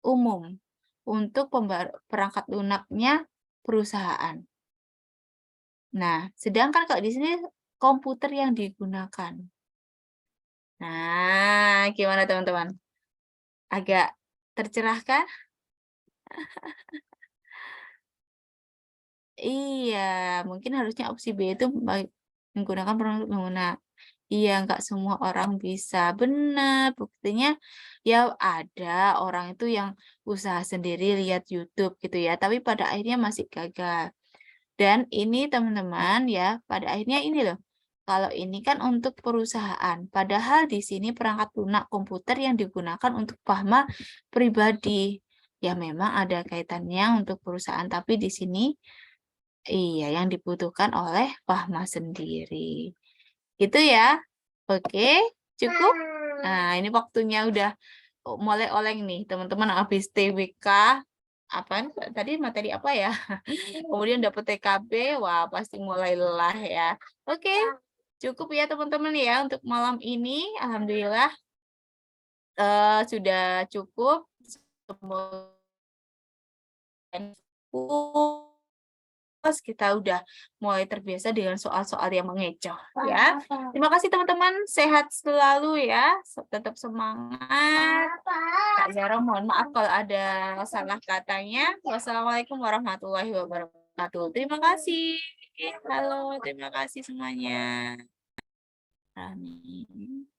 umum untuk perangkat lunaknya perusahaan. Nah, sedangkan kalau di sini komputer yang digunakan. Nah, gimana teman-teman? Agak tercerahkan? Iya, mungkin harusnya opsi B itu menggunakan perangkat lunak. Iya, nggak semua orang bisa. Benar, buktinya ya ada orang itu yang usaha sendiri lihat YouTube gitu ya, tapi pada akhirnya masih gagal. Dan ini teman-teman ya, pada akhirnya ini loh, kalau ini kan untuk perusahaan, padahal di sini perangkat lunak komputer yang digunakan untuk Fahma pribadi. Ya memang ada kaitannya untuk perusahaan, tapi di sini iya yang dibutuhkan oleh Fahma sendiri. Itu ya. Oke, cukup. Nah, ini waktunya udah mulai oleng nih, teman-teman habis TWK apa tadi materi apa ya? Kemudian dapat TKB, wah pasti mulai lelah ya. Oke, cukup ya teman-teman ya untuk malam ini. Alhamdulillah sudah cukup. Semoga kita udah mulai terbiasa dengan soal-soal yang mengecoh ya. Terima kasih teman-teman, sehat selalu ya, tetap semangat. Kak Zara mohon maaf kalau ada salah katanya. Wassalamualaikum warahmatullahi wabarakatuh. Terima kasih. Halo, terima kasih semuanya. Amin.